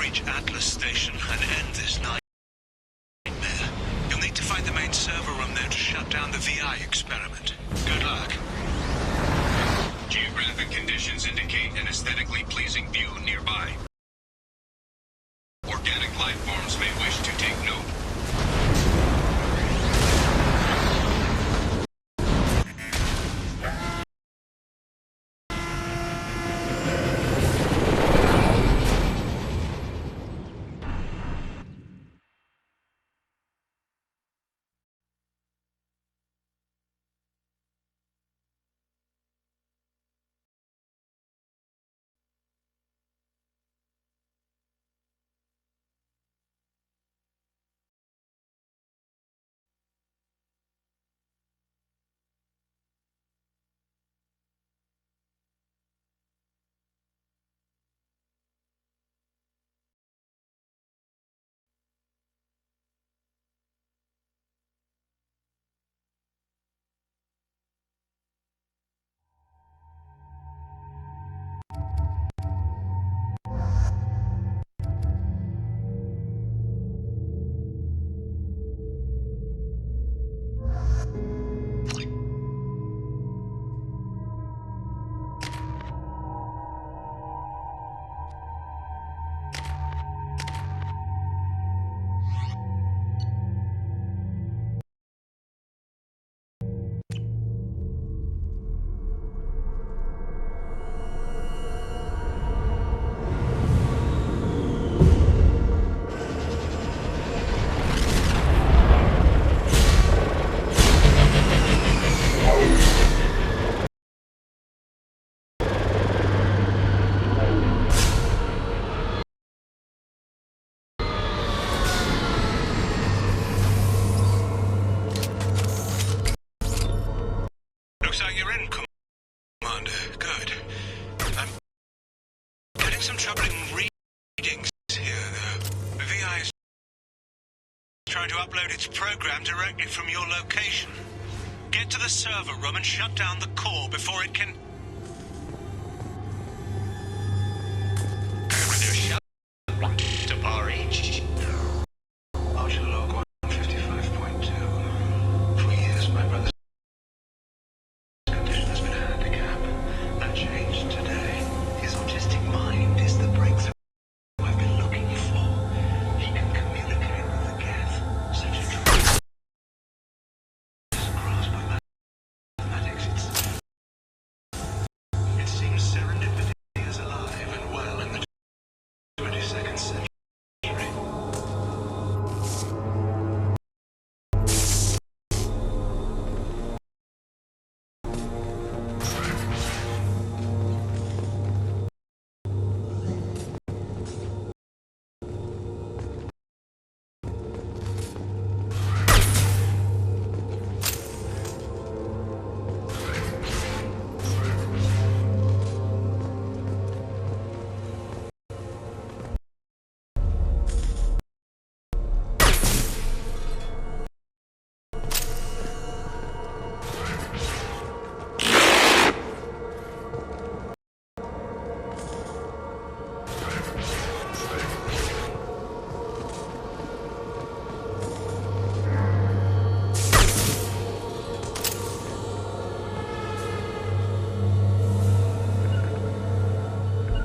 Speaker 5: reach Atlas Station and end this nightmare, you'll need to find the main server room there to shut down the VI experiment. Good luck.
Speaker 7: Geographic conditions indicate an aesthetically pleasing view nearby. Organic life forms may wish to take note.
Speaker 5: Looks like you're in, Commander. Good. I'm getting some troubling readings here, though. The VI is trying to upload its program directly from your location. Get to the server room and shut down the core before it can... Archer log 155.2. For years, my brother's condition has been a handicap. That changed today. His autistic mind is the breakthrough I've been looking for. He can communicate with the Geth. Such a tremendous grasp of mathematics. It seems serendipity is alive and well in the 22nd century.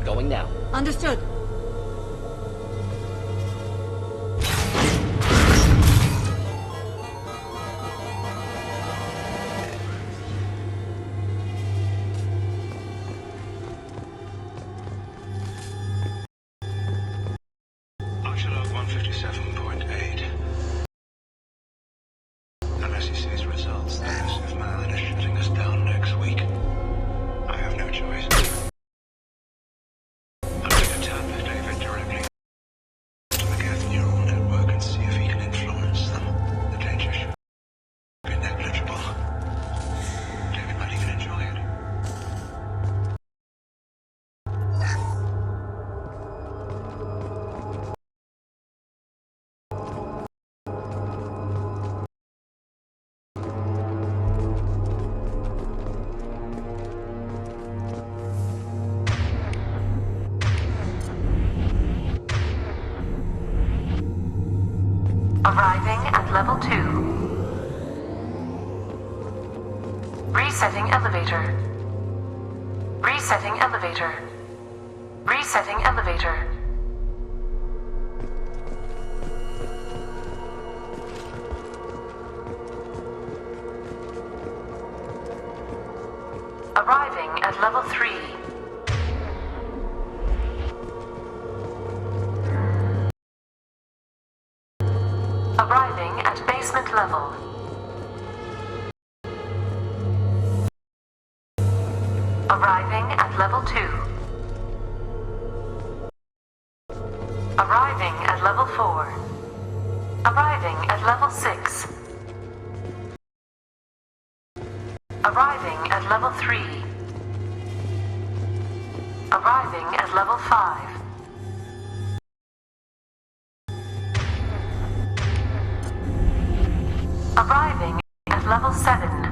Speaker 1: Going now.
Speaker 9: Understood.
Speaker 5: Archer log 157.8. Unless he sees results, the massive man is shutting us down next week. I have no choice. I'm going to tap David directly to the Geth neural network and see if he can influence them. The danger should be negligible. David might even enjoy it.
Speaker 6: level 2. Resetting elevator. Resetting elevator. Resetting elevator. Arriving at level 3. Arriving at basement level. Arriving at level 2. Arriving at level 4. Arriving at level 6. Arriving at level 3. Arriving at level 5. Arriving at level 7.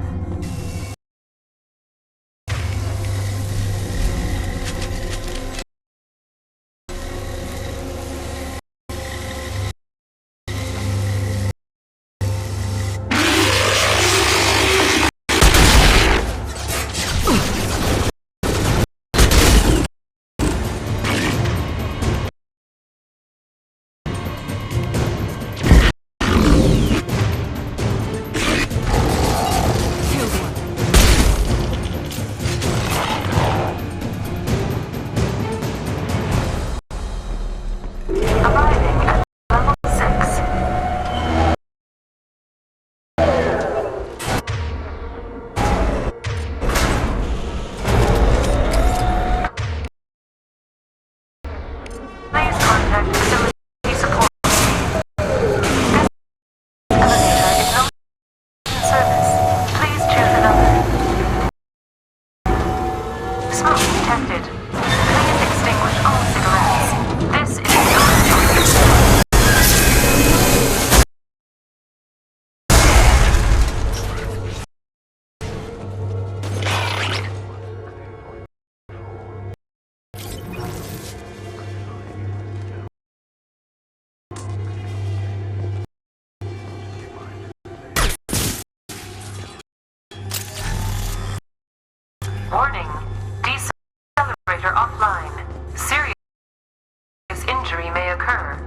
Speaker 6: Warning, decelerator offline. Serious injury may occur.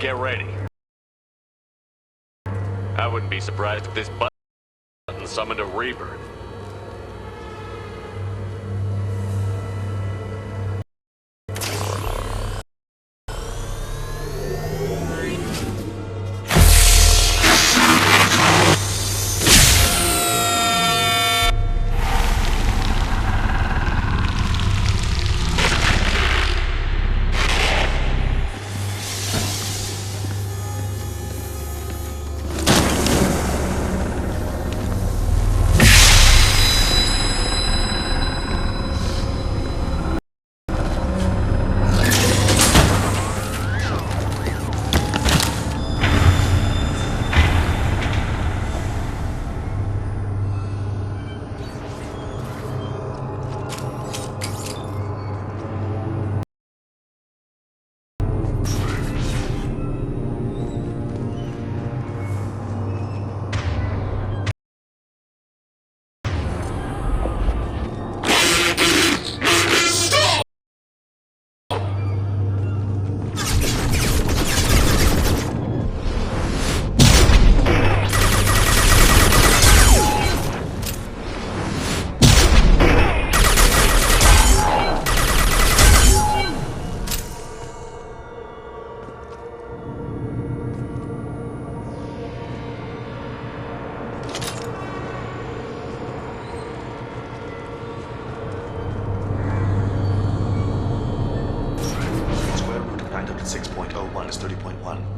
Speaker 2: Get ready. I wouldn't be surprised if this button summoned a Reaper.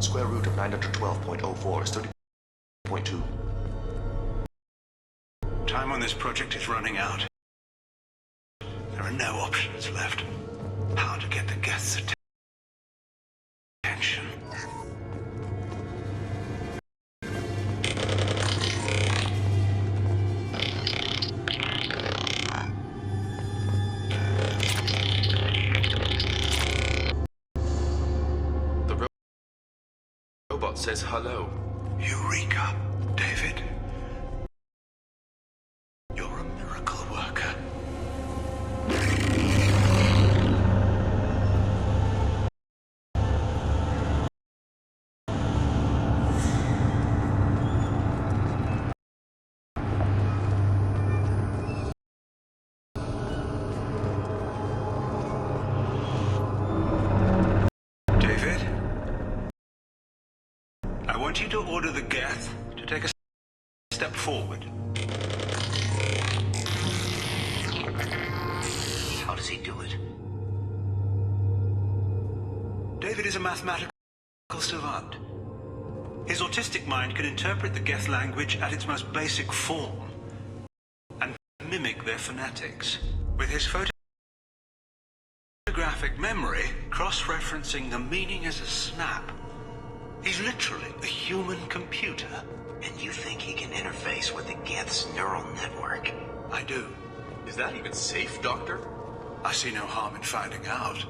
Speaker 10: Square root of 912.04 is 30.2.
Speaker 5: Time on this project is running out. There are no options left. How to get the guests' attention.
Speaker 7: The robot says hello.
Speaker 5: Eureka, David. You're a miracle worker. David? I want you to order the Geth to take a step forward.
Speaker 10: How does he do it?
Speaker 5: David is a mathematical savant. His autistic mind can interpret the Geth language at its most basic form and mimic their phonetics. With his photographic memory, cross-referencing the meaning as a snap. He's literally a human computer.
Speaker 10: And you think he can interface with the Geth's neural network?
Speaker 5: I do.
Speaker 7: Is that even safe, Doctor?
Speaker 5: I see no harm in finding out.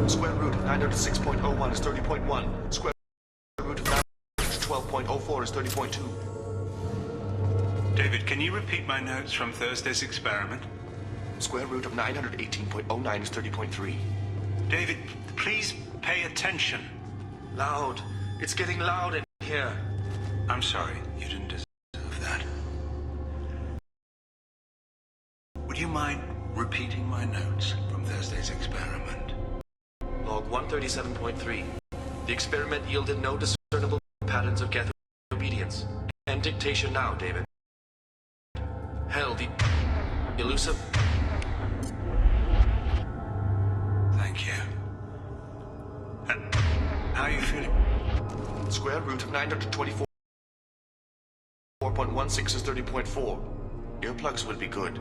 Speaker 10: Square root of 906.01 is 30.1. Square root of 912.04 is 30.2.
Speaker 5: David, can you repeat my notes from Thursday's experiment?
Speaker 10: Square root of 918.09 is 30.3.
Speaker 5: David, please pay attention.
Speaker 10: Loud. It's getting loud in here.
Speaker 5: I'm sorry, you didn't deserve that. Would you mind repeating my notes from Thursday's experiment?
Speaker 7: Log 137.3. The experiment yielded no discernible patterns of Geth obedience. End dictation now, David. Hell, the elusive...
Speaker 5: Thank you. And how are you feeling?
Speaker 10: Square root of 924.16 is 30.4. Earplugs would be good.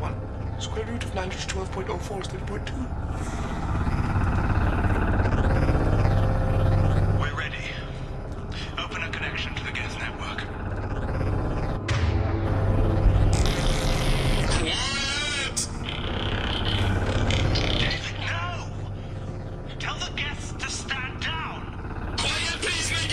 Speaker 10: 30.1. Square root of 9 to 12.04 is 30.2. We're ready. Open a connection to the Geth network. David, no! Tell the Geth to stand down! Quiet, please make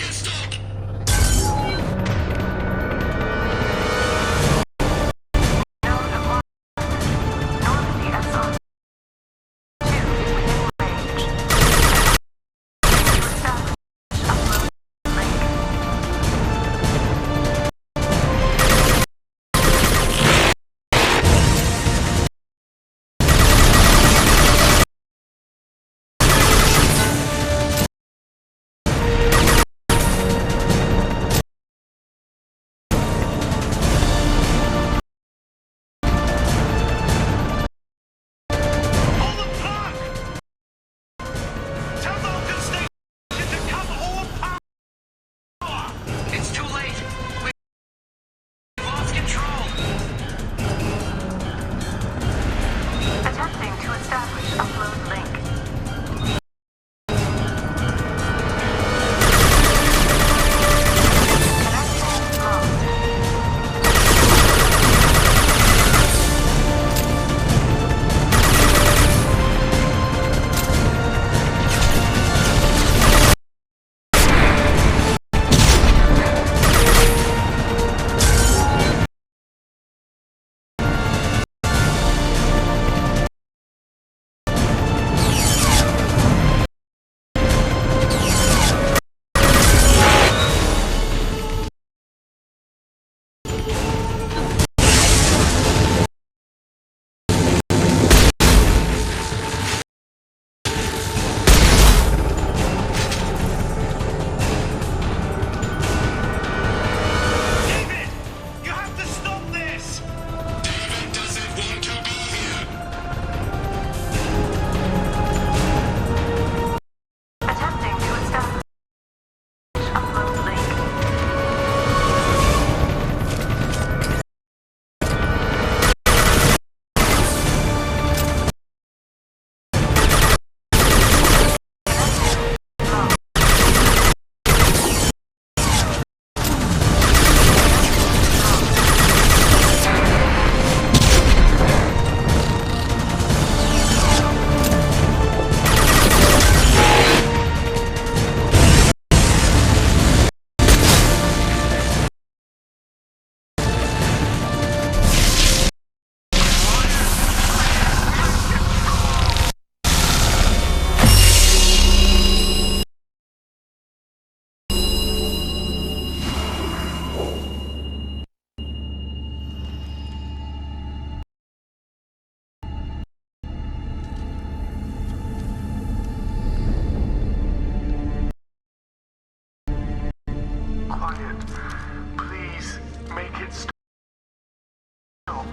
Speaker 10: it stop!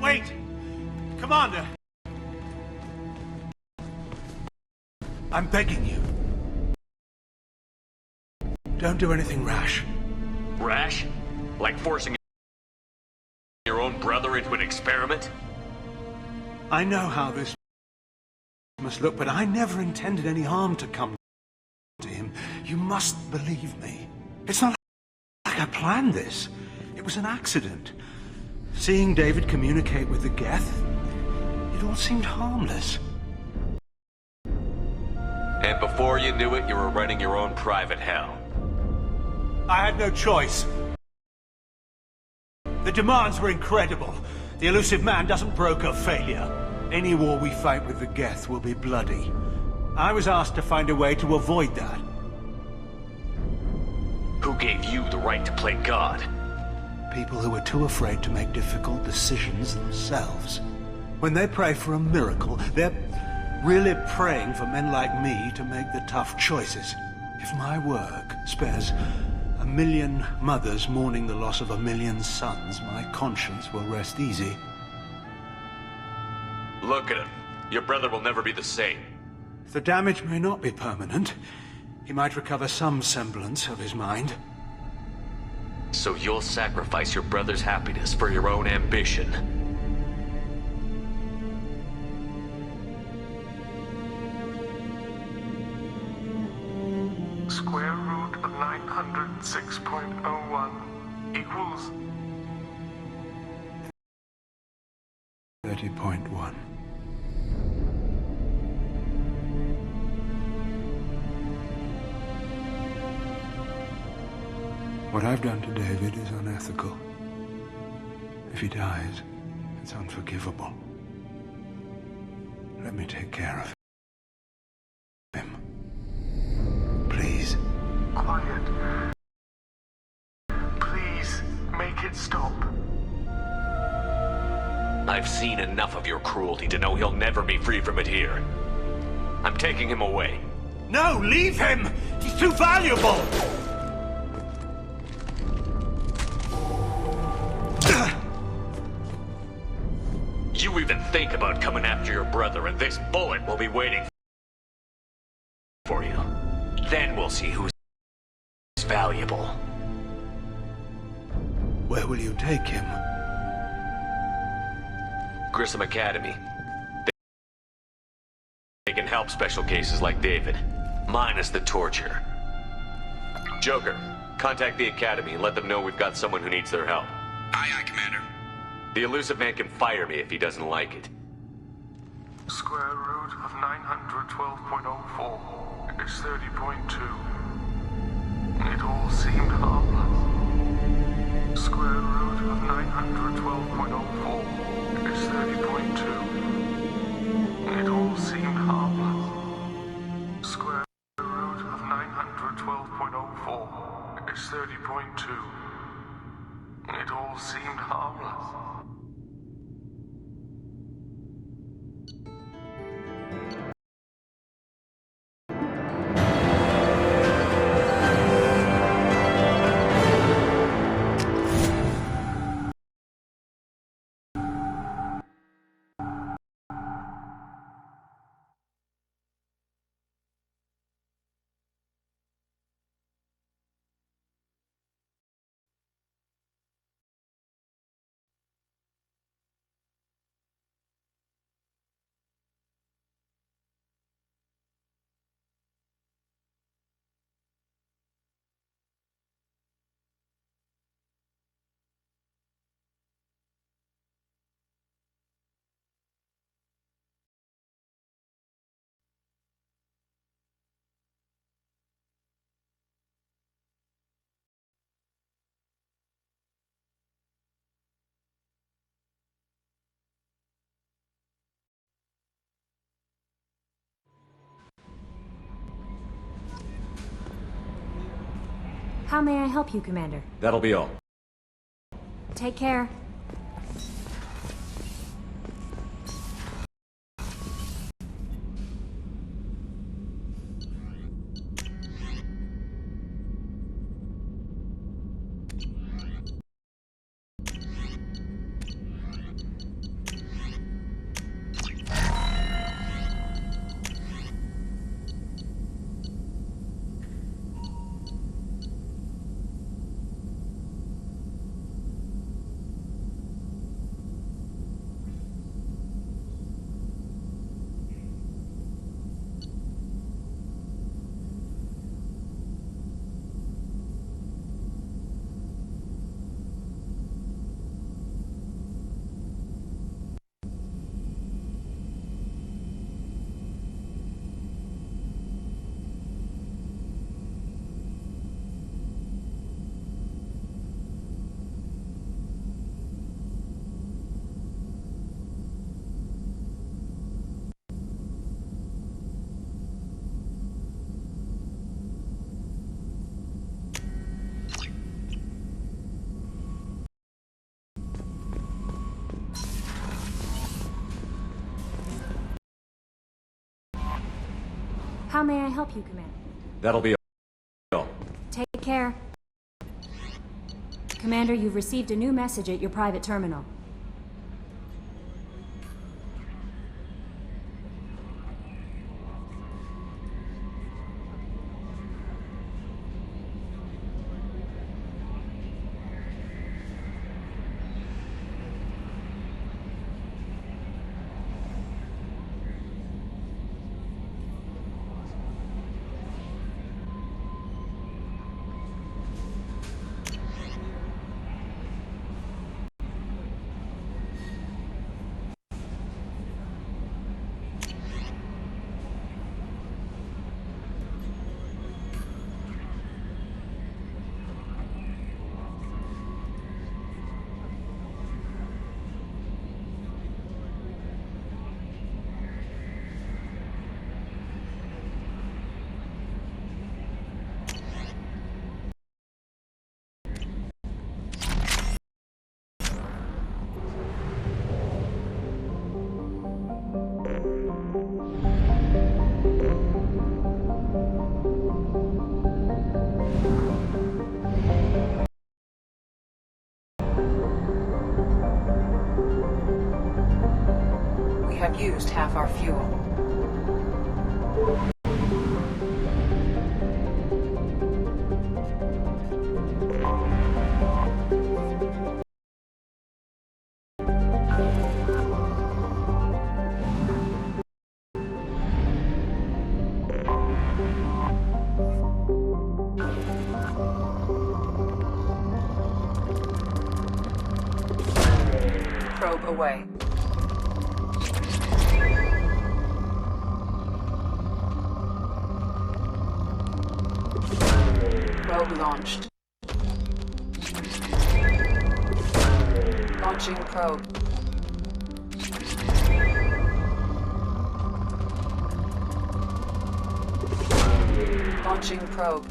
Speaker 5: Wait! Commander! I'm begging you. Don't do anything rash.
Speaker 2: Rash? Like forcing your own brother into an experiment?
Speaker 5: I know how this must look, but I never intended any harm to come to him. You must believe me. It's not like I planned this. It was an accident. Seeing David communicate with the Geth, it all seemed harmless.
Speaker 2: And before you knew it, you were running your own private hell.
Speaker 5: I had no choice. The demands were incredible. The elusive man doesn't broker failure. Any war we fight with the Geth will be bloody. I was asked to find a way to avoid that.
Speaker 2: Who gave you the right to play God?
Speaker 5: People who are too afraid to make difficult decisions themselves. When they pray for a miracle, they're really praying for men like me to make the tough choices. If my work spares 1 million mothers mourning the loss of 1 million sons, my conscience will rest easy.
Speaker 2: Look at him. Your brother will never be the same.
Speaker 11: The damage may not be permanent. He might recover some semblance of his mind.
Speaker 2: So you'll sacrifice your brother's happiness for your own ambition?
Speaker 10: Square root of 906.01 equals
Speaker 11: 30.1. What I've done to David is unethical. If he dies, it's unforgivable. Let me take care of him. Please.
Speaker 10: quiet. Please, make it stop.
Speaker 2: I've seen enough of your cruelty to know he'll never be free from it here. I'm taking him away.
Speaker 11: No, leave him! He's too valuable!
Speaker 2: You even think about coming after your brother, and this bullet will be waiting for you. Then we'll see who's valuable.
Speaker 11: Where will you take him?
Speaker 2: Grissom Academy. They can help special cases like David, minus the torture. Joker, contact the Academy and let them know we've got someone who needs their help.
Speaker 5: Aye, aye, Commander.
Speaker 2: The elusive man can fire me if he doesn't like it.
Speaker 10: Square root of 912.04 is 30.2. It all seemed harmless. Square root of 912.04 is 30.2. It all seemed harmless. Square root of 912.04 is 30.2. It all seemed harmless.
Speaker 3: How may I help you, Commander?
Speaker 2: That'll be all.
Speaker 3: Take care. How may I help you, Commander?
Speaker 2: That'll be all.
Speaker 3: Take care. Commander, you've received a new message at your private terminal.
Speaker 4: used half our fuel. Probe away. Probe launched. Launching probe. Launching probe.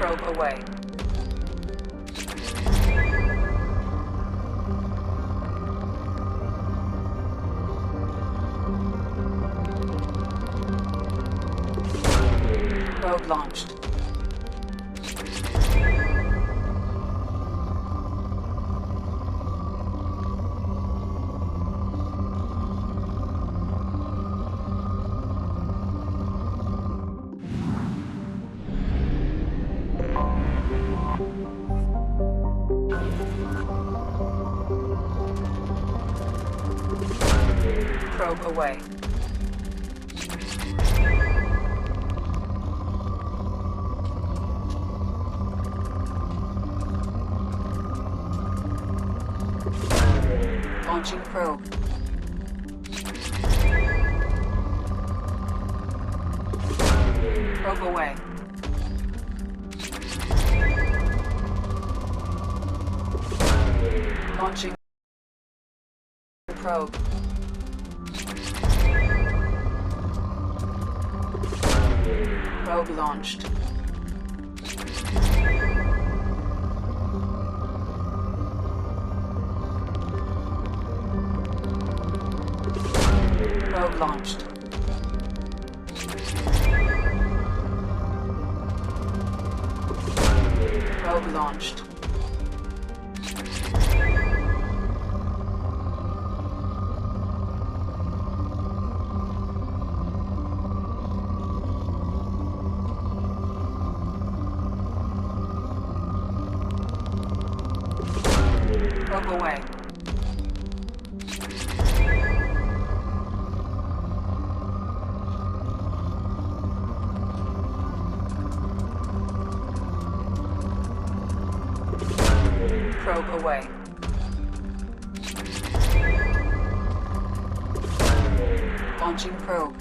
Speaker 4: Probe away. Probe launched. Probe away. Launching probe. Probe away. Launching probe. Probe launched. Probe launched. Probe launched. Probe away. Probe away. Launching probe.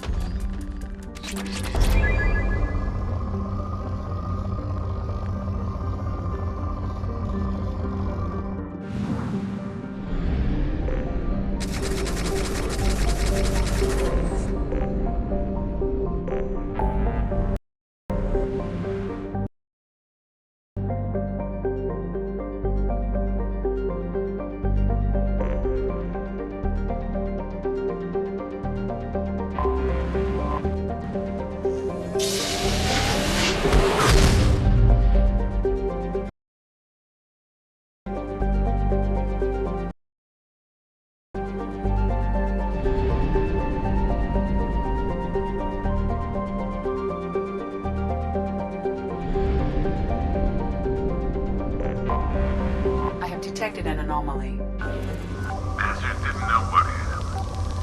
Speaker 4: Detected an anomaly.
Speaker 7: Bastard didn't know what hit him.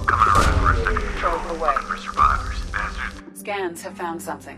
Speaker 7: Coming around for a second control.
Speaker 4: Probe away.
Speaker 7: For survivors, bastard.
Speaker 4: Scans have found something.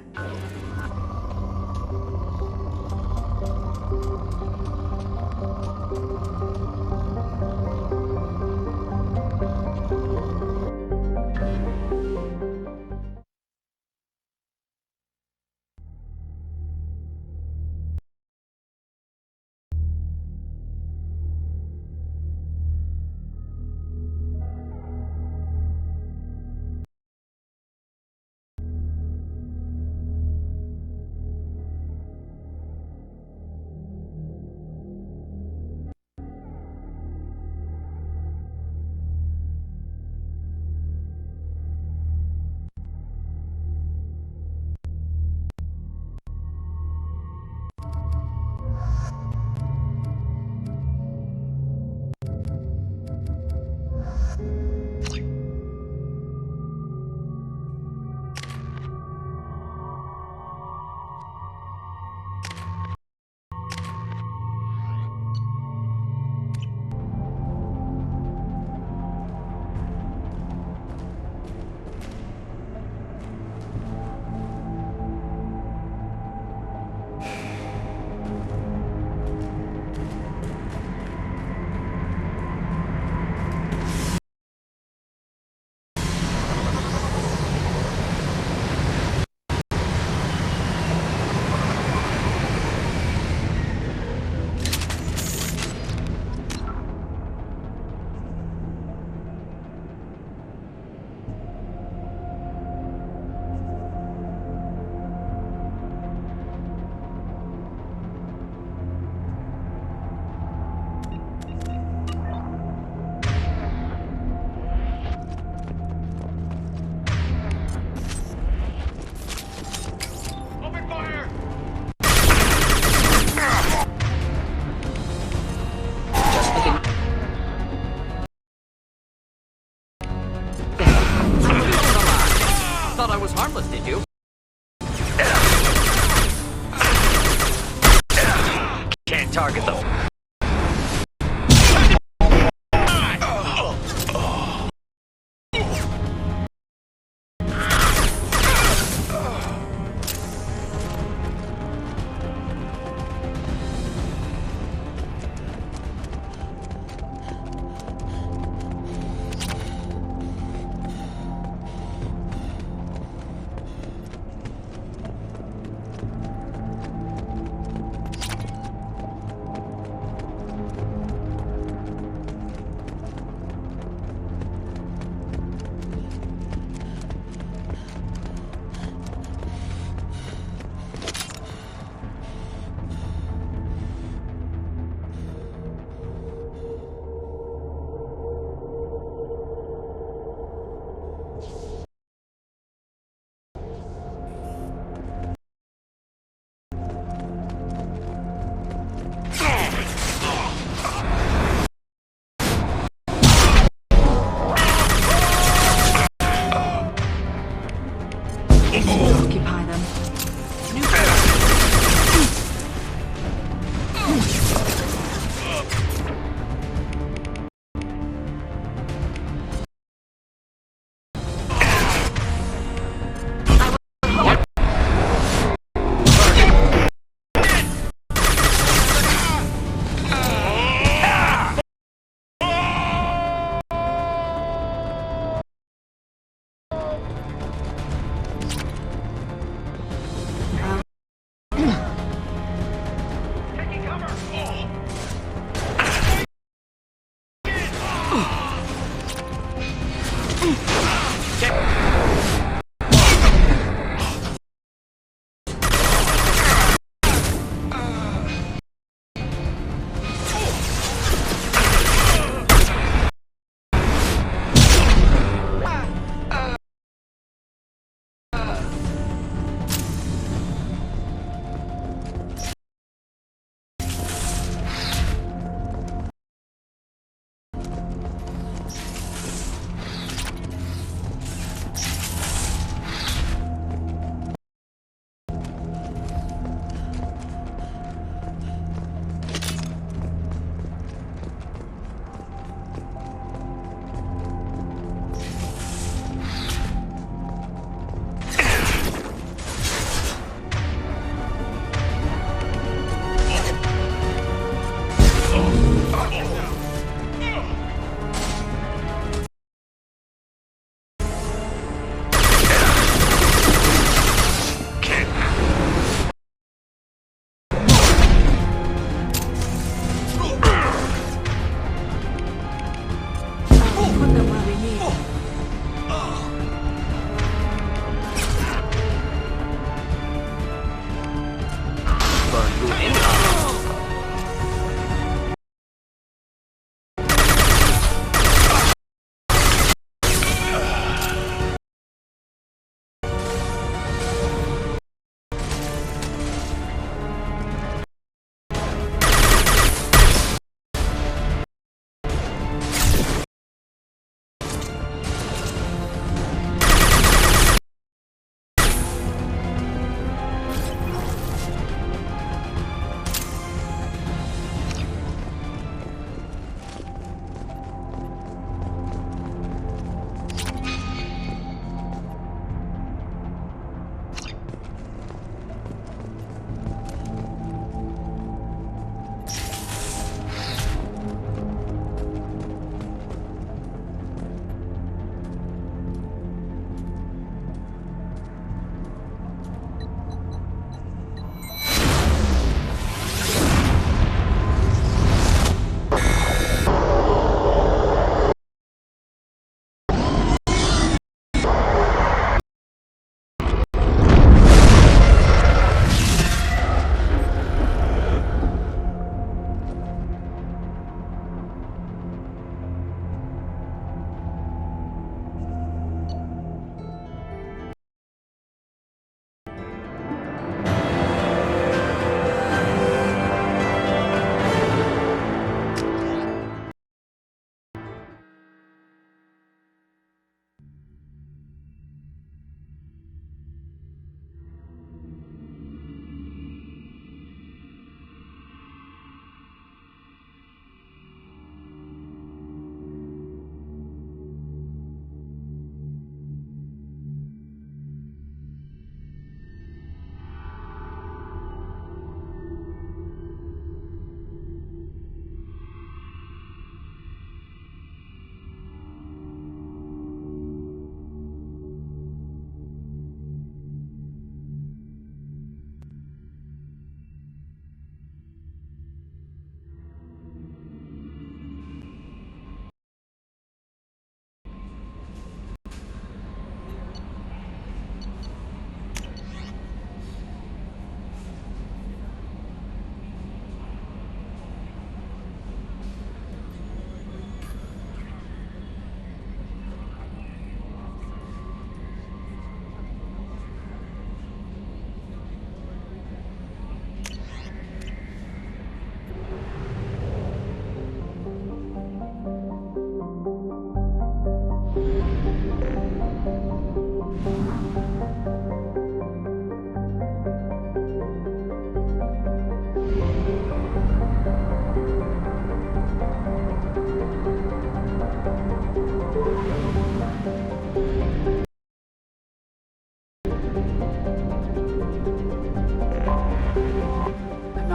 Speaker 2: right target, though.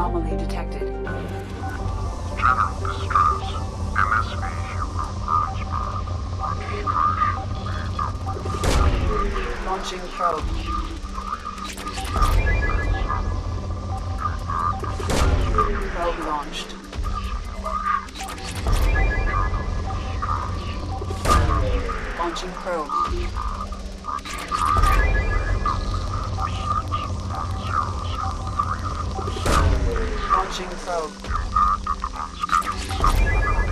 Speaker 4: Anomaly detected.
Speaker 11: General distress. MSV
Speaker 4: Launching probe. Probe launched. Launching probe. Launching probe.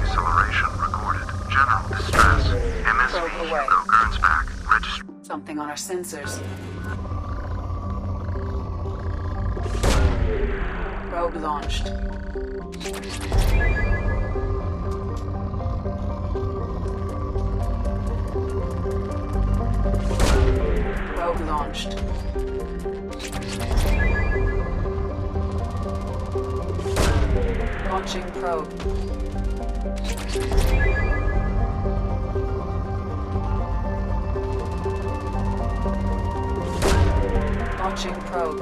Speaker 11: deceleration recorded. General distress. MSV
Speaker 4: Probe away.
Speaker 11: Hugo Gernsback. Register.
Speaker 4: Something on our sensors. Probe launched. Probe launched. Launching probe. Launching probe.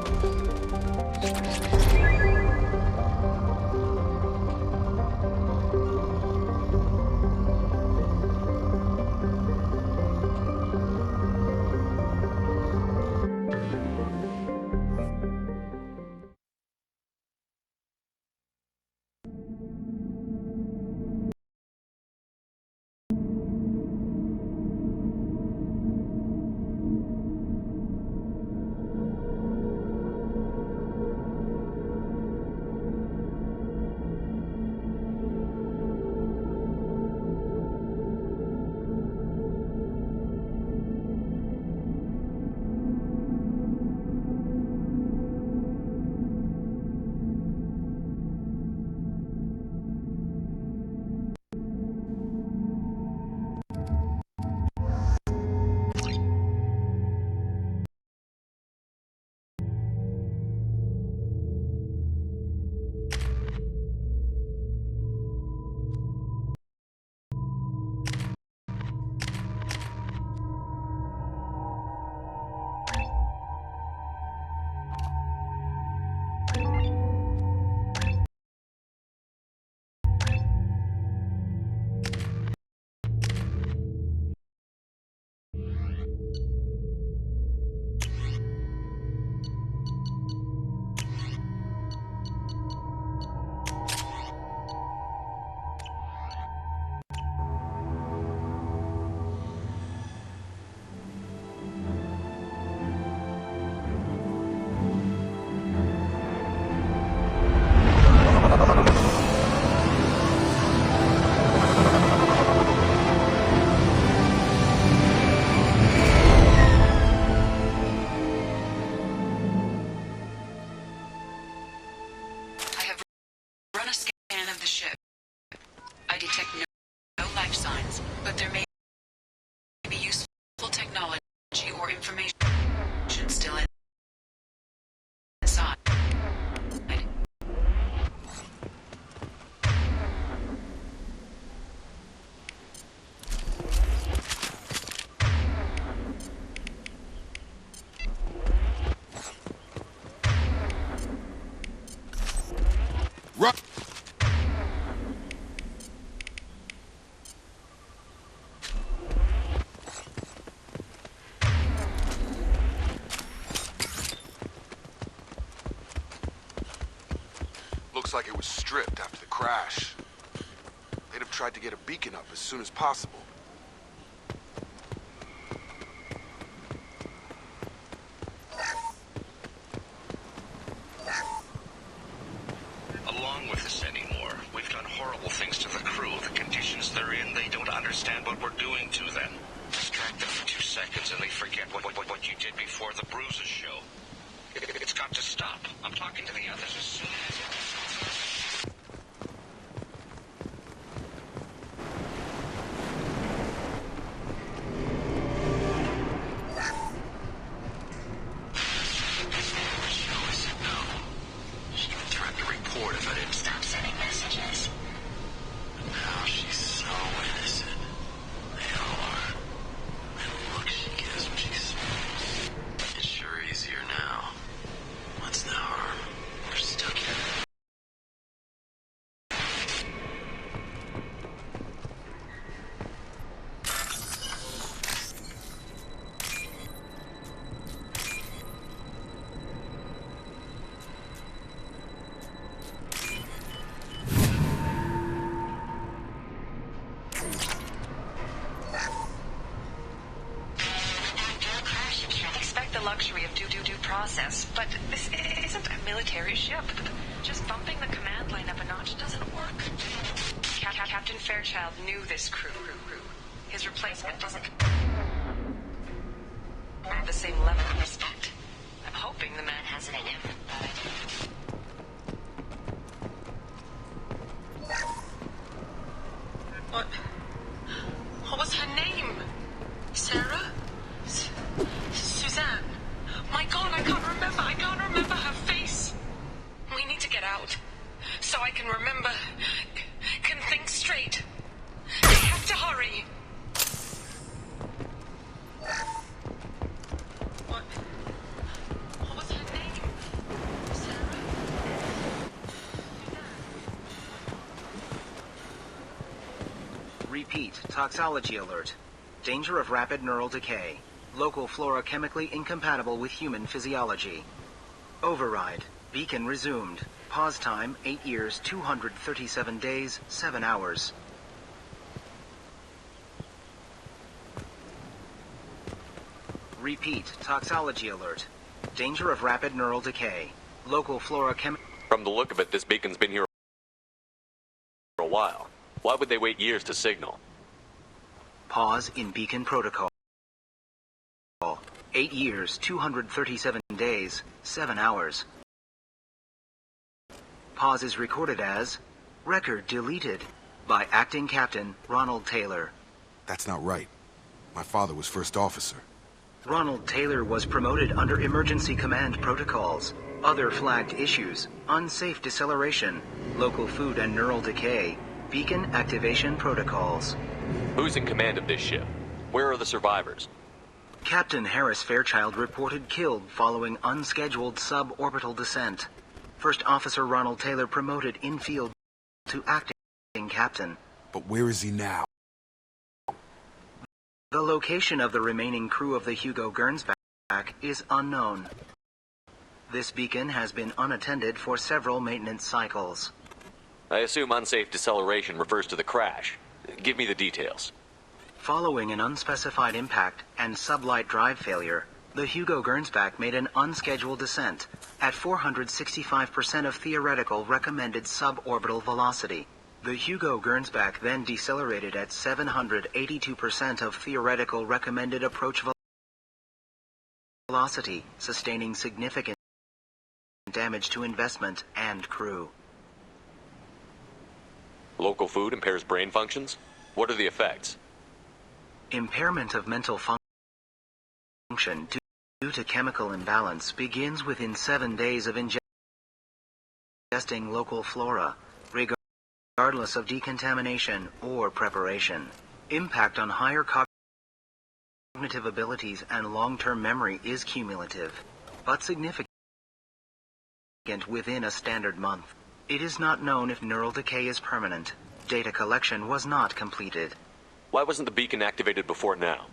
Speaker 4: Run a scan of the ship. I detect no life signs, but there may be useful technology or information still inside.
Speaker 10: Run! Looks like it was stripped after the crash. They'd have tried to get a beacon up as soon as possible.
Speaker 7: Along with this anymore, we've done horrible things to the crew. The conditions they're in, they don't understand what we're doing to them. Distract them for 2 seconds and they forget what you did before the bruises show. It's got to stop. I'm talking to the others as soon as... report if I didn't stop sending messages. But now she's so innocent. They all are. And the look she gives when she smiles. It's sure easier now. What's the harm? We're stuck here.
Speaker 4: process, but this isn't a military ship. Just bumping the command line up a notch doesn't work. Captain Fairchild knew this crew. His replacement doesn't have the same level of respect. I'm hoping the man has it in him. What was her name? Sarah? Suzanne? My God, I can't remember her face. We need to get out. So I can remember. Can think straight. We have to hurry. What was her name? Sarah?
Speaker 12: Repeat, toxology alert. Danger of rapid neural decay. Local flora chemically incompatible with human physiology. Override. Beacon resumed. Pause time 8 years, 237 days, 7 hours. Repeat, toxology alert. Danger of rapid neural decay. Local flora
Speaker 2: From the look of it, this beacon's been here for a while. Why would they wait years to signal?
Speaker 12: Pause in beacon protocol. 8 years, 237 days, 7 hours. Pause is recorded as record deleted by Acting Captain Ronald Taylor.
Speaker 11: That's not right. My father was first officer.
Speaker 12: Ronald Taylor was promoted under emergency command protocols. Other flagged issues: unsafe deceleration, local food and neural decay, beacon activation protocols.
Speaker 2: Who's in command of this ship? Where are the survivors?
Speaker 12: Captain Harris Fairchild reported killed following unscheduled suborbital descent. First Officer Ronald Taylor promoted in-field to acting captain.
Speaker 11: But where is he now?
Speaker 12: The location of the remaining crew of the Hugo Gernsback is unknown. This beacon has been unattended for several maintenance cycles.
Speaker 2: I assume unsafe deceleration refers to the crash. Give me the details.
Speaker 12: Following an unspecified impact and sublight drive failure, the Hugo Gernsback made an unscheduled descent at 465% of theoretical recommended suborbital velocity. The Hugo Gernsback then decelerated at 782% of theoretical recommended approach velocity, sustaining significant damage to investment and crew.
Speaker 2: Local food impairs brain functions? What are the effects?
Speaker 12: Impairment of mental function due to chemical imbalance begins within 7 days of ingesting local flora, regardless of decontamination or preparation. Impact on higher cognitive abilities and long-term memory is cumulative, but significant within a standard month. It is not known if neural decay is permanent. Data collection was not completed.
Speaker 2: Why wasn't the beacon activated before now?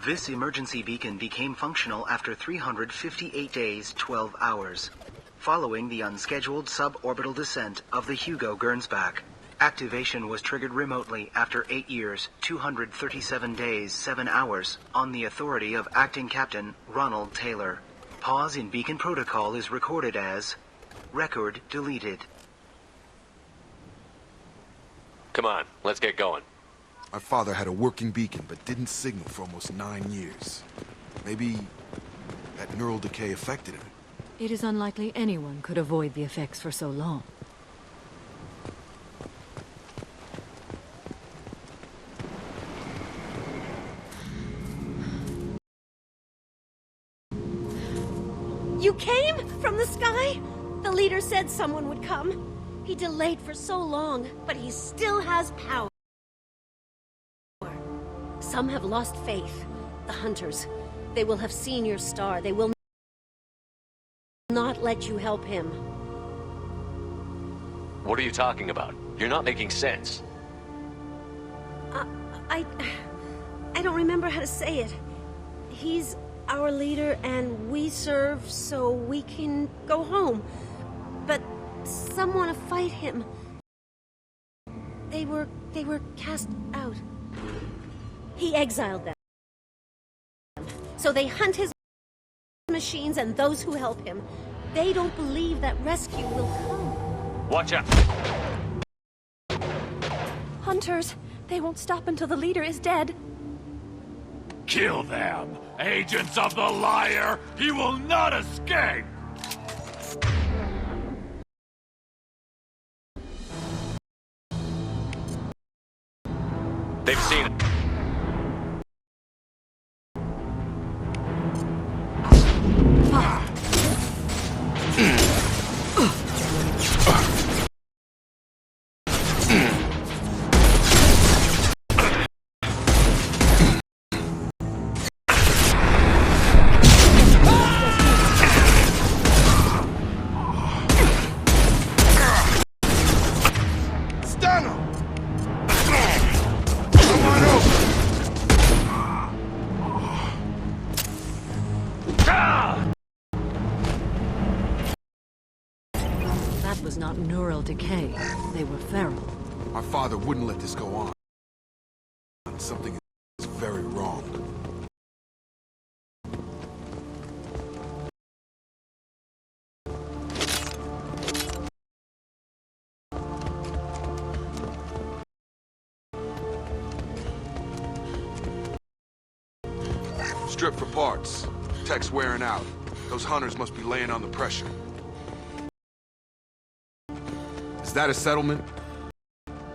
Speaker 12: This emergency beacon became functional after 358 days, 12 hours, following the unscheduled suborbital descent of the Hugo Gernsback. Activation was triggered remotely after 8 years, 237 days, 7 hours, on the authority of Acting Captain Ronald Taylor. Pause in beacon protocol is recorded as record deleted.
Speaker 2: Come on, let's get going.
Speaker 11: My father had a working beacon, but didn't signal for almost 9 years. Maybe that neural decay affected him.
Speaker 9: It is unlikely anyone could avoid the effects for so long.
Speaker 13: You came from the sky? The leader said someone would come. He delayed for so long, but he still has power. Some have lost faith. The hunters. They will have seen your star. They will not let you help him.
Speaker 2: What are you talking about? You're not making sense.
Speaker 13: I don't remember how to say it. He's our leader and we serve so we can go home. But some want to fight him. They were cast out. He exiled them. So they hunt his machines and those who help him. They don't believe that rescue will come.
Speaker 2: Watch out!
Speaker 14: Hunters! They won't stop until the leader is dead.
Speaker 8: Kill them! Agents of the liar! He will not escape!
Speaker 2: They've seen it.
Speaker 9: That was not neural decay. They were feral.
Speaker 11: My father wouldn't let this go on. Something is very wrong. Strip for parts. Tech's wearing out. Those hunters must be laying on the pressure. Is that a settlement?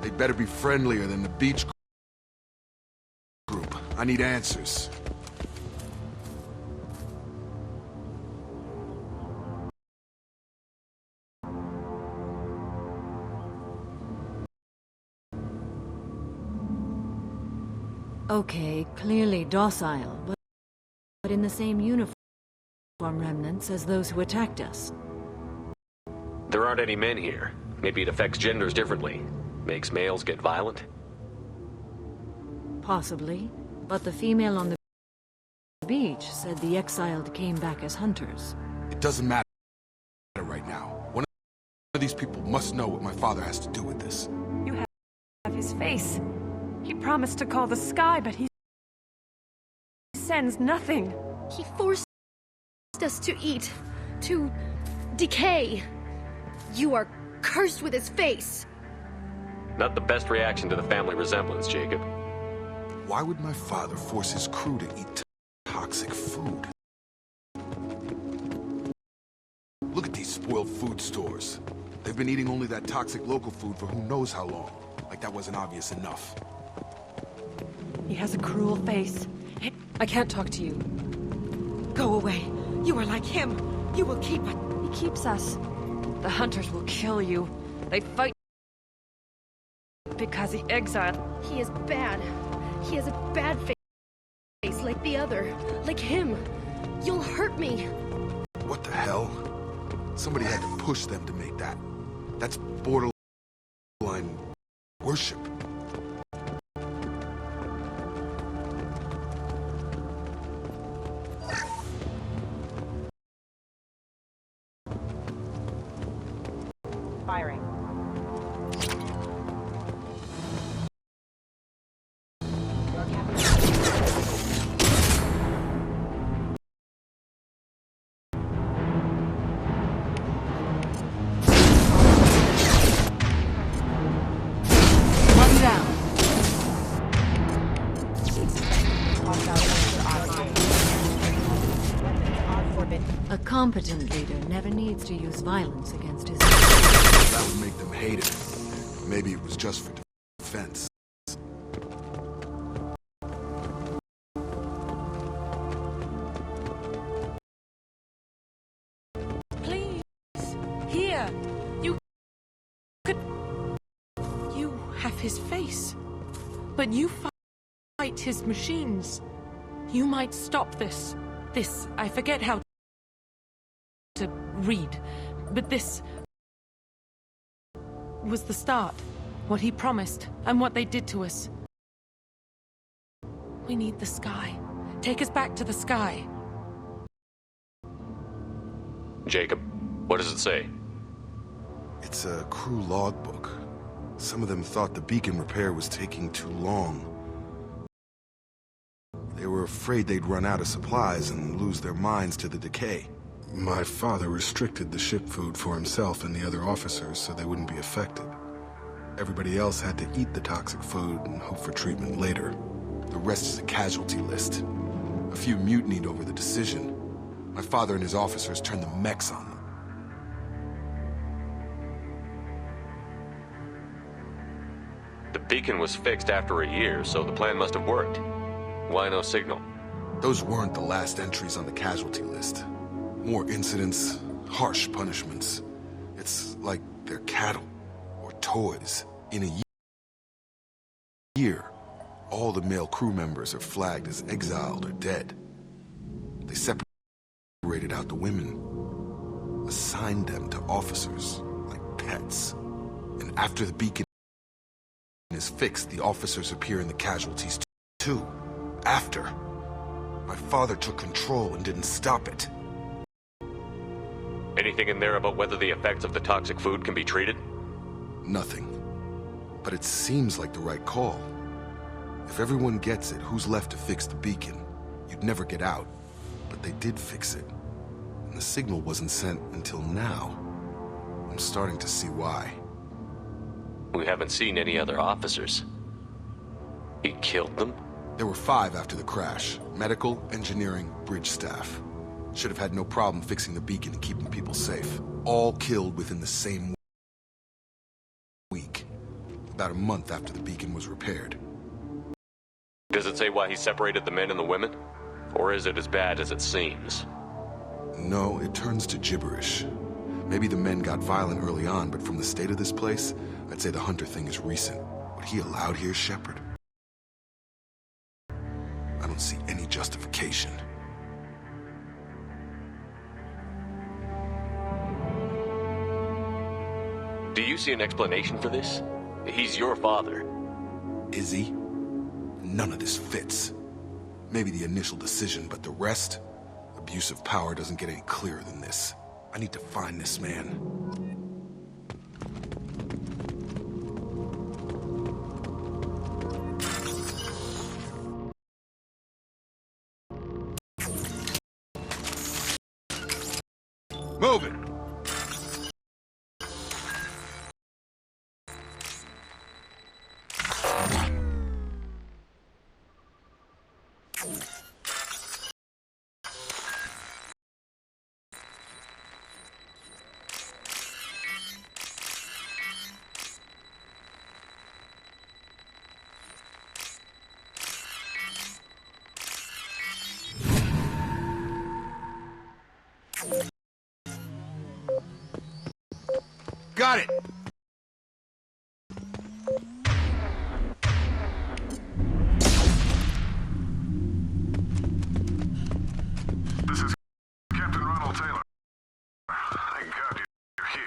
Speaker 11: They better be friendlier than the beach group. I need answers.
Speaker 9: Okay, clearly docile, but in the same uniform remnants as those who attacked us.
Speaker 2: There aren't any men here. Maybe it affects genders differently. Makes males get violent?
Speaker 9: Possibly, but the female on the beach said the exiled came back as hunters.
Speaker 11: It doesn't matter right now. One of these people must know what my father has to do with this.
Speaker 14: You have his face. He promised to call the sky, but he sends nothing.
Speaker 13: He forced us to eat, to decay. You are cursed with his face.
Speaker 2: Not the best reaction to the family resemblance, Jacob.
Speaker 11: Why would my father force his crew to eat toxic food? Look at these spoiled food stores. They've been eating only that toxic local food for who knows how long. Like that wasn't obvious enough.
Speaker 14: He has a cruel face. I can't talk to you. Go away. You are like him. You will keep it. He keeps us. The hunters will kill you. They fight because he exiled.
Speaker 13: He is bad. He has a bad face like the other. Like him. You'll hurt me.
Speaker 11: What the hell? Somebody had to push them to make that. That's borderline worship.
Speaker 15: Firing.
Speaker 9: One down. A competent leader never needs to use violence against his people.
Speaker 11: That would make them hate it. Maybe it was just for defense.
Speaker 14: Please. Here. You could... You have his face. But you fight his machines. You might stop this. This, I forget how to read. But this was the start. What he promised, and what they did to us. We need the sky. Take us back to the sky.
Speaker 2: Jacob, what does it say?
Speaker 11: It's a crew logbook. Some of them thought the beacon repair was taking too long. They were were afraid they'd run out of supplies and lose their minds to the decay. My father restricted the ship food for himself and the other officers so they wouldn't be affected. Everybody else had to eat the toxic food and hope for treatment later. The rest is a casualty list. A few mutinied over the decision. My father and his officers turned the mechs on them.
Speaker 7: The beacon was fixed after a year, so the plan must have worked. Why no signal?
Speaker 11: Those weren't the last entries on the casualty list. More incidents, harsh punishments. It's like they're cattle or toys. In a year, all the male crew members are flagged as exiled or dead. They separated out the women, assigned them to officers like pets. And after the beacon is fixed, the officers appear in the casualties too. After. My father took control and didn't stop it.
Speaker 7: Anything in there about whether the effects of the toxic food can be treated?
Speaker 11: Nothing. But it seems like the right call. If everyone gets it, who's left to fix the beacon? You'd never get out. But they did fix it. And the signal wasn't sent until now. I'm starting to see why.
Speaker 7: We haven't seen any other officers. He killed them?
Speaker 11: There were 5 after the crash. Medical, engineering, bridge staff. Should have had no problem fixing the beacon and keeping people safe. All killed within the same week. About a month after the beacon was repaired.
Speaker 7: Does it say why he separated the men and the women? Or is it as bad as it seems?
Speaker 11: No, it turns to gibberish. Maybe the men got violent early on, but from the state of this place, I'd say the Hunter thing is recent. What he allowed here, Shepard? I don't see any justification.
Speaker 7: Do you see an explanation for this? He's your father.
Speaker 11: Is he? None of this fits. Maybe the initial decision, but the rest? Abuse of power doesn't get any clearer than this. I need to find this man. Move it! Got it!
Speaker 15: This is Captain Ronald Taylor. Thank God you're here.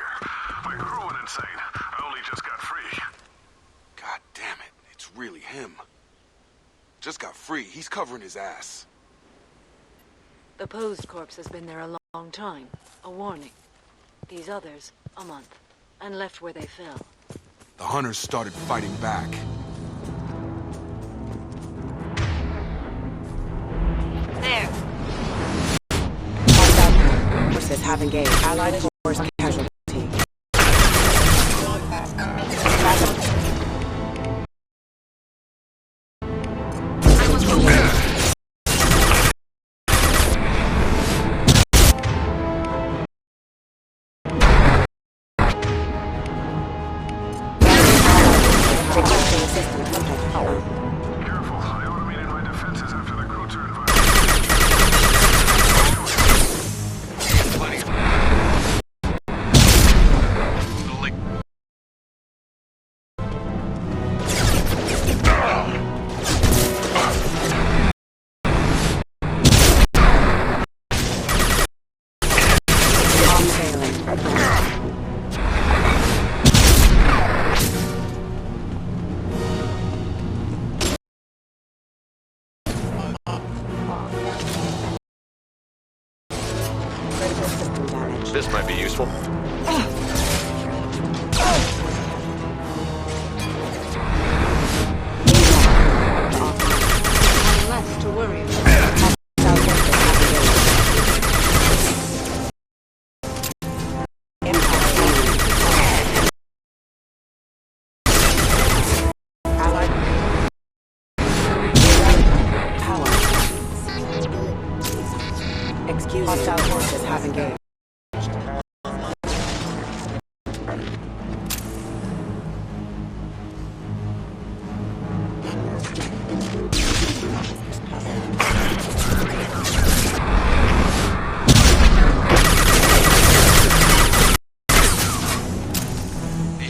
Speaker 15: My crew went insane. I only just got free.
Speaker 11: God damn it, it's really him. Just got free, he's covering his ass.
Speaker 9: The posed corpse has been there a long time. A warning. These others, a month. And left where they fell.
Speaker 11: The hunters started fighting back.
Speaker 16: There. Forces have engaged Allied force casualty.
Speaker 7: This might be useful.
Speaker 9: Less to worry about.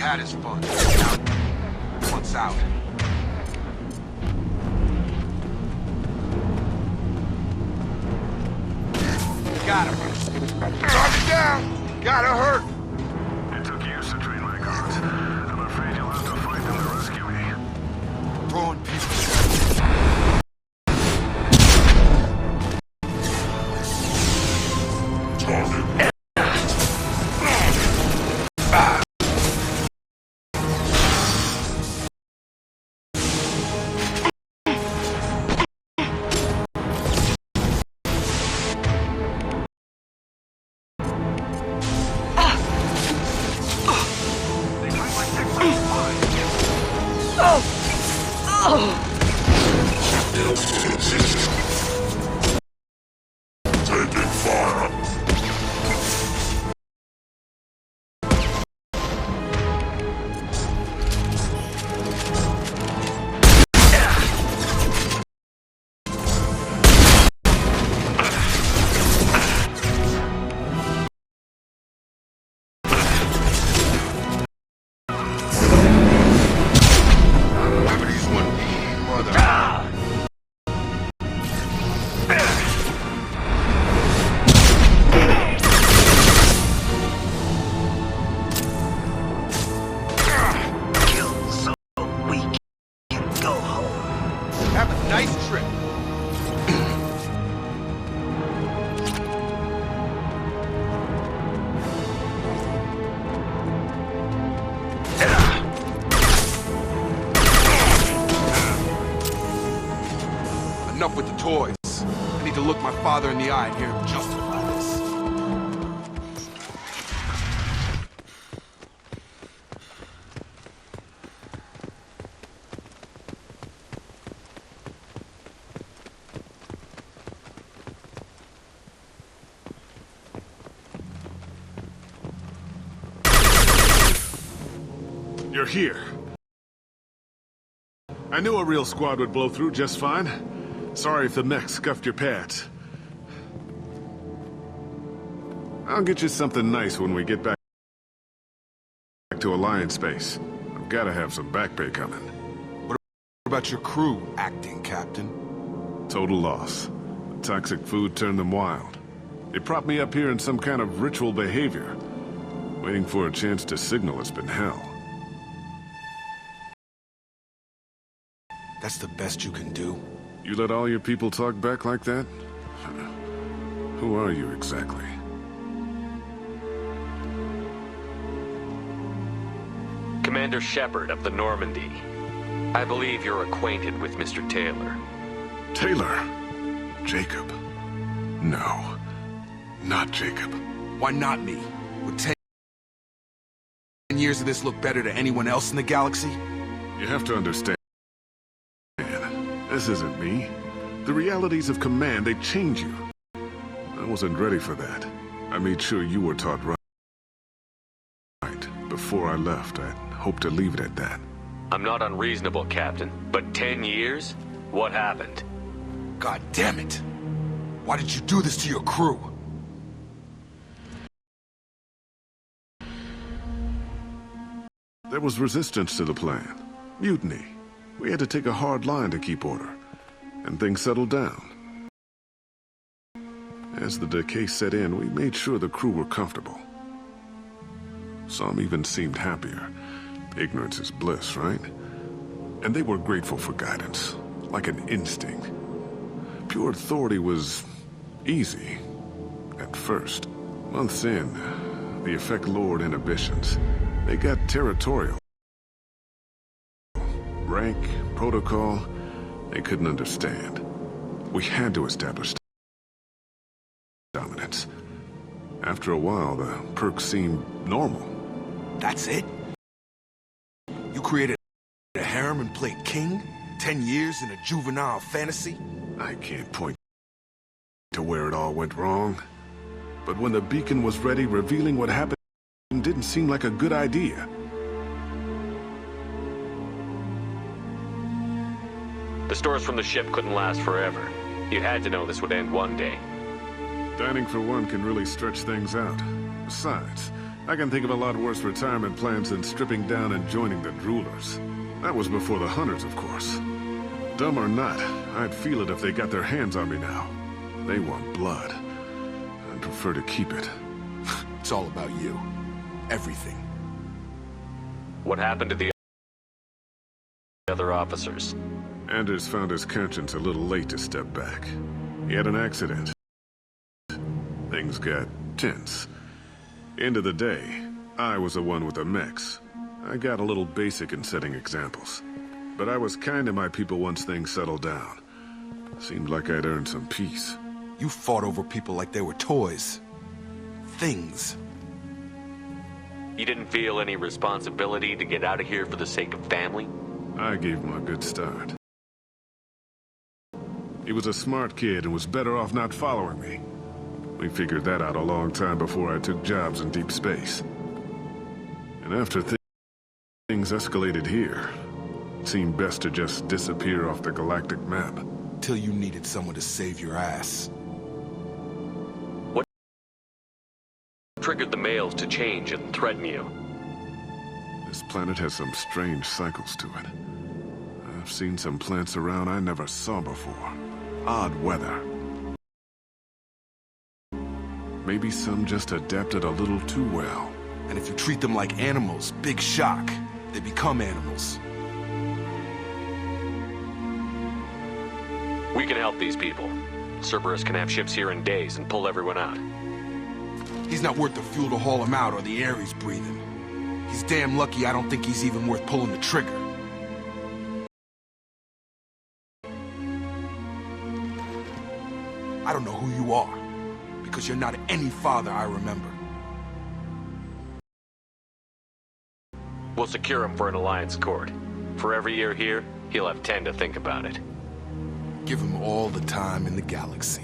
Speaker 11: had his fun. Now, fun's out. Got him. Target down. Gotta hurt.
Speaker 15: It took years to train my guards. I'm afraid you'll have to fight them to rescue me.
Speaker 11: Throwing people. Enough with the toys. I need to look my father in the eye and hear him justify this.
Speaker 17: You're here. I knew a real squad would blow through just fine. Sorry if the mech scuffed your pads. I'll get you something nice when we get back to Alliance Base. I've gotta have some back pay coming.
Speaker 11: What about your crew acting, Captain?
Speaker 17: Total loss. The toxic food turned them wild. They propped me up here in some kind of ritual behavior. Waiting for a chance to signal has been hell.
Speaker 11: That's the best you can do?
Speaker 17: You let all your people talk back like that? Who are you exactly?
Speaker 2: Commander Shepard of the Normandy. I believe you're acquainted with Mr. Taylor.
Speaker 17: Taylor? Jacob? No. Not Jacob.
Speaker 11: Why not me? Would 10 years of this look better to anyone else in the galaxy?
Speaker 17: You have to understand. This isn't me. The realities of command, they change you. I wasn't ready for that. I made sure you were taught right. Before I left, I hoped to leave it at that.
Speaker 2: I'm not unreasonable, Captain, but 10 years? What happened?
Speaker 11: God damn it! Why did you do this to your crew?
Speaker 17: There was resistance to the plan. Mutiny. We had to take a hard line to keep order, and things settled down. As the decay set in, we made sure the crew were comfortable. Some even seemed happier. Ignorance is bliss, right? And they were grateful for guidance, like an instinct. Pure authority was easy, at first. Months in, the effect lowered inhibitions. They got territorial. Rank, protocol, they couldn't understand. We had to establish dominance. After a while, the perks seemed normal.
Speaker 11: That's it? You created a harem and played king? 10 years in a juvenile fantasy?
Speaker 17: I can't point to where it all went wrong. But when the beacon was ready, revealing what happened didn't seem like a good idea.
Speaker 2: The stores from the ship couldn't last forever. You had to know this would end one day.
Speaker 17: Dining for one can really stretch things out. Besides, I can think of a lot worse retirement plans than stripping down and joining the Droolers. That was before the Hunters, of course. Dumb or not, I'd feel it if they got their hands on me now. They want blood. I'd prefer to keep it.
Speaker 11: It's all about you. Everything.
Speaker 2: What happened to the other officers?
Speaker 17: Anders found his conscience a little late to step back. He had an accident. Things got tense. End of the day, I was the one with the mechs. I got a little basic in setting examples. But I was kind to my people once things settled down. Seemed like I'd earned some peace.
Speaker 11: You fought over people like they were toys. Things.
Speaker 2: You didn't feel any responsibility to get out of here for the sake of family?
Speaker 17: I gave him a good start. He was a smart kid and was better off not following me. We figured that out a long time before I took jobs in deep space. And after things escalated here, it seemed best to just disappear off the galactic map.
Speaker 11: Till you needed someone to save your ass.
Speaker 2: What triggered the males to change and threaten you?
Speaker 17: This planet has some strange cycles to it. I've seen some plants around I never saw before. Odd weather. Maybe some just adapted a little too well.
Speaker 11: And if you treat them like animals, big shock. They become animals.
Speaker 2: We can help these people. Cerberus can have ships here in days and pull everyone out.
Speaker 11: He's not worth the fuel to haul him out or the air he's breathing. He's damn lucky I don't think he's even worth pulling the trigger. I don't know who you are, because you're not any father I remember.
Speaker 2: We'll secure him for an alliance court. For every year here, he'll have 10 to think about it.
Speaker 11: Give him all the time in the galaxy.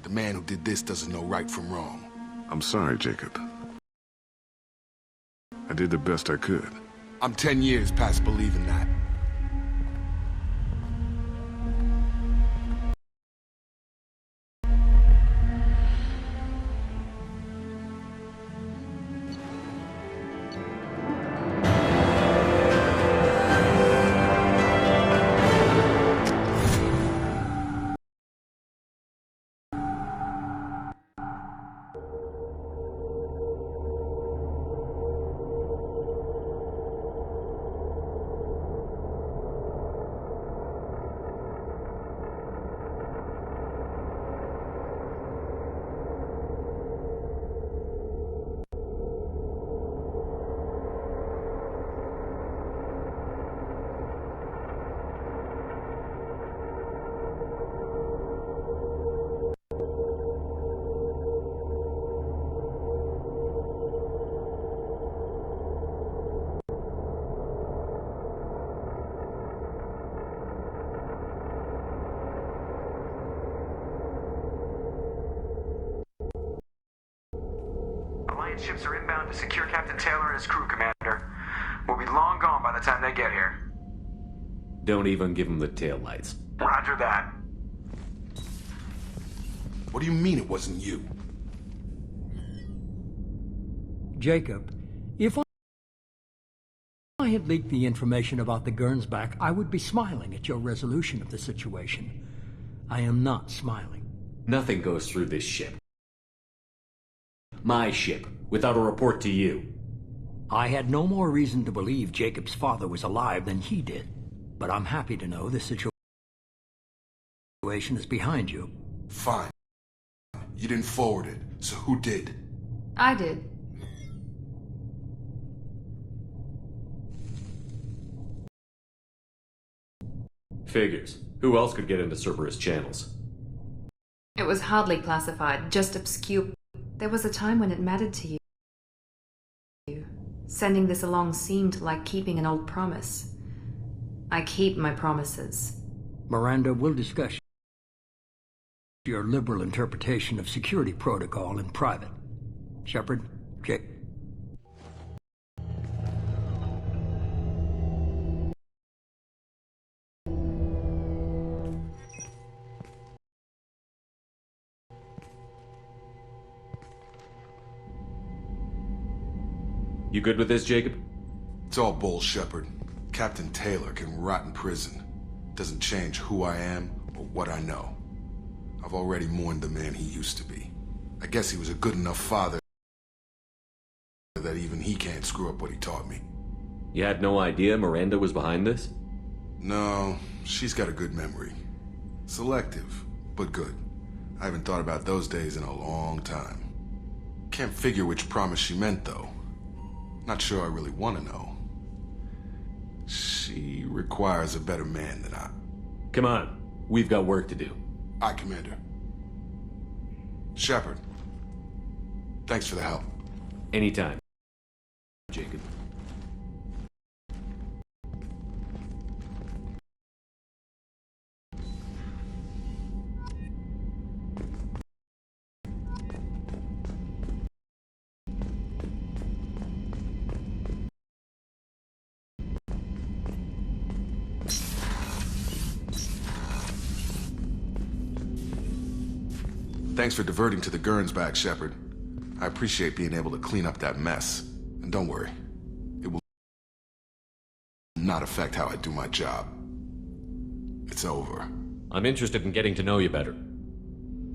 Speaker 11: The man who did this doesn't know right from wrong.
Speaker 17: I'm sorry, Jacob. I did the best I could.
Speaker 11: I'm 10 years past believing that.
Speaker 18: Ships are inbound to secure Captain Taylor and his crew, Commander. We'll be long gone by the time they get here.
Speaker 19: Don't even give them the taillights.
Speaker 18: Roger that.
Speaker 11: What do you mean it wasn't you?
Speaker 20: Jacob, if I had leaked the information about the Gernsback, I would be smiling at your resolution of the situation. I am not smiling.
Speaker 19: Nothing goes through this ship. My ship, without a report to you.
Speaker 20: I had no more reason to believe Jacob's father was alive than he did, but I'm happy to know the situation is behind you.
Speaker 11: Fine. You didn't forward it, so who did?
Speaker 21: I did.
Speaker 19: Figures. Who else could get into Cerberus channels?
Speaker 21: It was hardly classified, just obscure. There was a time when it mattered to you. Sending this along seemed like keeping an old promise. I keep my promises.
Speaker 20: Miranda, we'll discuss your liberal interpretation of security protocol in private. Shepard, Jake.
Speaker 19: You good with this, Jacob?
Speaker 11: It's all bull, Shepard. Captain Taylor can rot in prison. Doesn't change who I am or what I know. I've already mourned the man he used to be. I guess he was a good enough father that even he can't screw up what he taught me.
Speaker 19: You had no idea Miranda was behind this?
Speaker 11: No, she's got a good memory. Selective, but good. I haven't thought about those days in a long time. Can't figure which promise she meant, though. Not sure I really want to know. She requires a better man than I.
Speaker 19: Come on, we've got work to do.
Speaker 11: Aye, Commander. Shepard, thanks for the help.
Speaker 19: Anytime, Jacob.
Speaker 11: Thanks for diverting to the Gurn's back, Shepard. I appreciate being able to clean up that mess. And don't worry, it will not affect how I do my job. It's over.
Speaker 19: I'm interested in getting to know you better.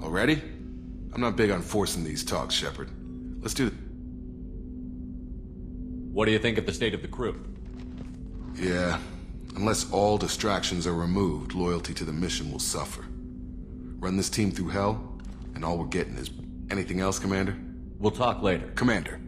Speaker 11: Already? I'm not big on forcing these talks, Shepard. Let's do it.
Speaker 19: What do you think of the state of the crew?
Speaker 11: Yeah, unless all distractions are removed, loyalty to the mission will suffer. Run this team through hell, and all we're getting is... Anything else, Commander?
Speaker 19: We'll talk later.
Speaker 11: Commander.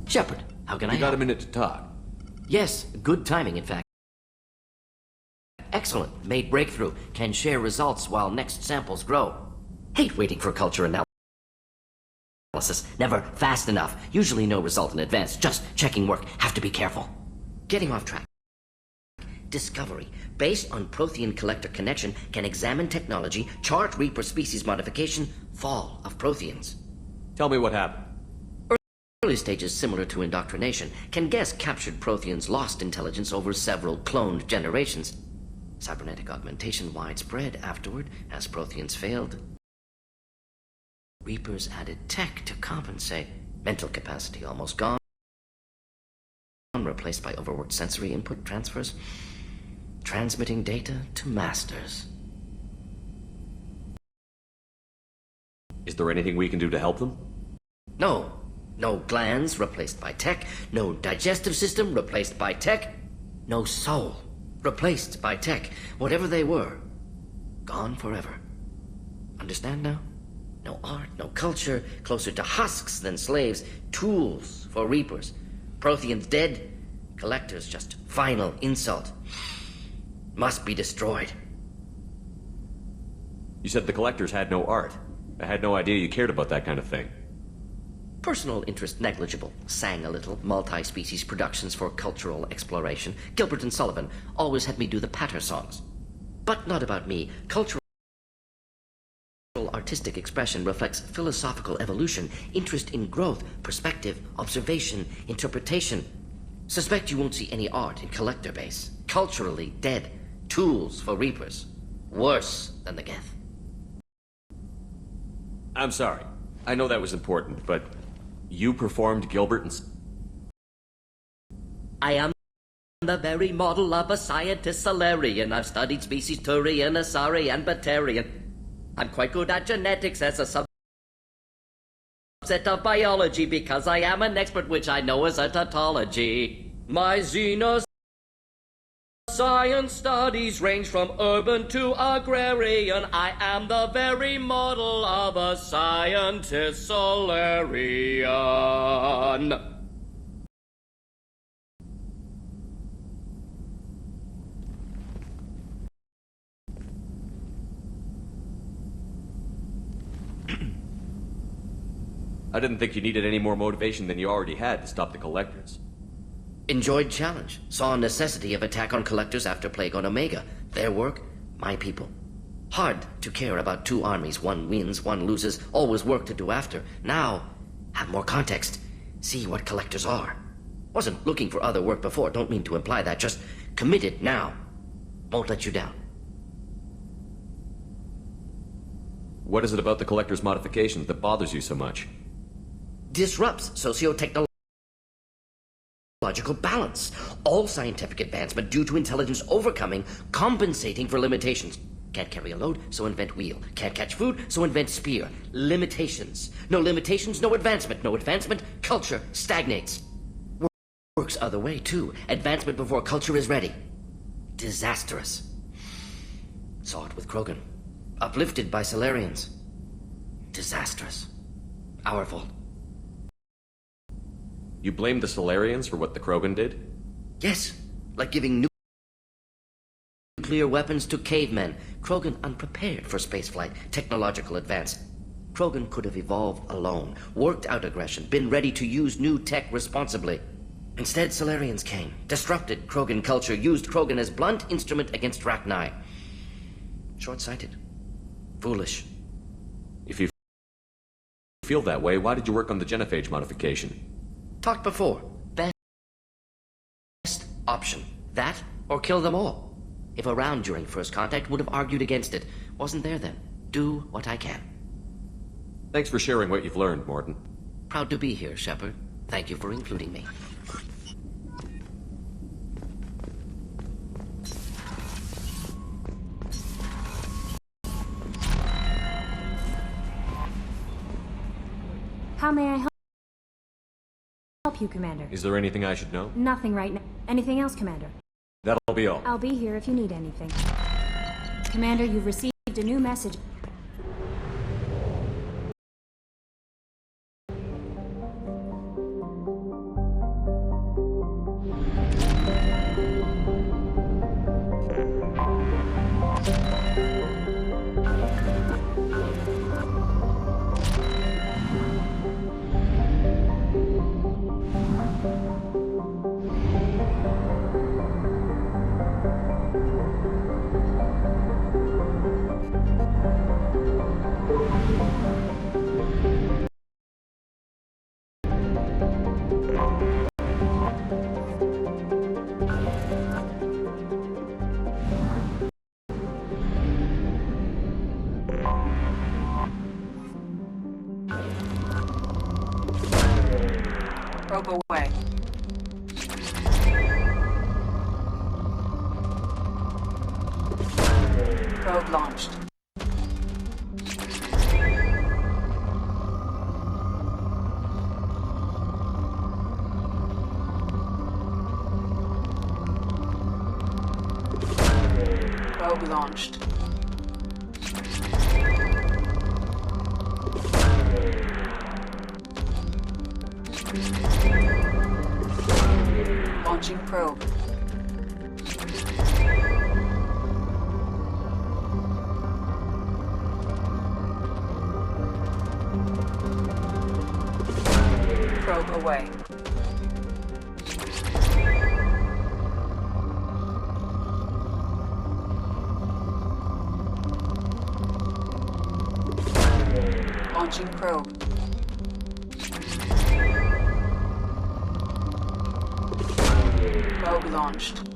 Speaker 1: Shepard, how can I help?
Speaker 19: You got a minute to talk?
Speaker 1: Yes, good timing, in fact. Excellent. Made breakthrough. Can share results while next samples grow. Hate waiting for culture analysis. Never fast enough. Usually no result in advance. Just checking work. Have to be careful. Getting off track. Discovery. Based on Prothean collector connection, can examine technology, chart Reaper species modification, fall of Protheans.
Speaker 19: Tell me what happened.
Speaker 1: Early stages similar to indoctrination, can guess captured Protheans lost intelligence over several cloned generations. Cybernetic augmentation widespread afterward as Protheans failed. Reapers added tech to compensate. Mental capacity almost gone. Replaced by overworked sensory input transfers. Transmitting data to masters.
Speaker 19: Is there anything we can do to help them?
Speaker 1: No. No glands replaced by tech. No digestive system replaced by tech. No soul replaced by tech. Whatever they were, gone forever. Understand now? No art, no culture, closer to husks than slaves. Tools for reapers. Protheans dead. Collectors just final insult. Must be destroyed.
Speaker 19: You said the collectors had no art. I had no idea you cared about that kind of thing.
Speaker 1: Personal interest negligible. Sang a little. Multi-species productions for cultural exploration. Gilbert and Sullivan always had me do the patter songs. But not about me. Cultural artistic expression reflects philosophical evolution, interest in growth, perspective, observation, interpretation. Suspect you won't see any art in collector base. Culturally dead. Tools for reapers. Worse than the Geth.
Speaker 19: I'm sorry. I know that was important, but you performed Gilbert and...
Speaker 1: I am the very model of a scientist Solarian. I've studied species Turian, Asari, and Batarian. I'm quite good at genetics as a subset of biology because I am an expert, which I know as a tautology. My xenos science studies range from urban to agrarian. I am the very model of a scientist Solarian.
Speaker 19: I didn't think you needed any more motivation than you already had to stop the collectors.
Speaker 1: Enjoyed challenge. Saw necessity of attack on collectors after Plague on Omega. Their work, my people. Hard to care about two armies. One wins, one loses. Always work to do after. Now, have more context. See what collectors are. Wasn't looking for other work before. Don't mean to imply that. Just committed now. Won't let you down.
Speaker 19: What is it about the collector's modifications that bothers you so much?
Speaker 1: Disrupts socio-technological balance. All scientific advancement due to intelligence overcoming, compensating for limitations. Can't carry a load, so invent wheel. Can't catch food, so invent spear. Limitations. No limitations, no advancement. No advancement, culture stagnates. Works other way, too. Advancement before culture is ready. Disastrous. Saw it with Krogan. Uplifted by Solarians. Disastrous. Our fault.
Speaker 19: You blame the Solarians for what the Krogan did?
Speaker 1: Yes, like giving nuclear weapons to cavemen. Krogan unprepared for spaceflight, technological advance. Krogan could have evolved alone, worked out aggression, been ready to use new tech responsibly. Instead, Solarians came, disrupted Krogan culture, used Krogan as blunt instrument against Rachni. Short-sighted. Foolish.
Speaker 19: If you feel that way, why did you work on the genophage modification?
Speaker 1: Talked before. Best option. That, or kill them all. If around during first contact, would have argued against it. Wasn't there then. Do what I can.
Speaker 19: Thanks for sharing what you've learned, Morton.
Speaker 1: Proud to be here, Shepard. Thank you for including me.
Speaker 3: How may I help you, Commander?
Speaker 19: Is there anything I should know?
Speaker 3: Nothing right now. Anything else, Commander?
Speaker 19: That'll be all.
Speaker 3: I'll be here if you need anything. Commander, you've received a new message.
Speaker 4: Probe away. Probe launched. Probe launched. Launching probe. Probe away. Launching probe. Probe launched.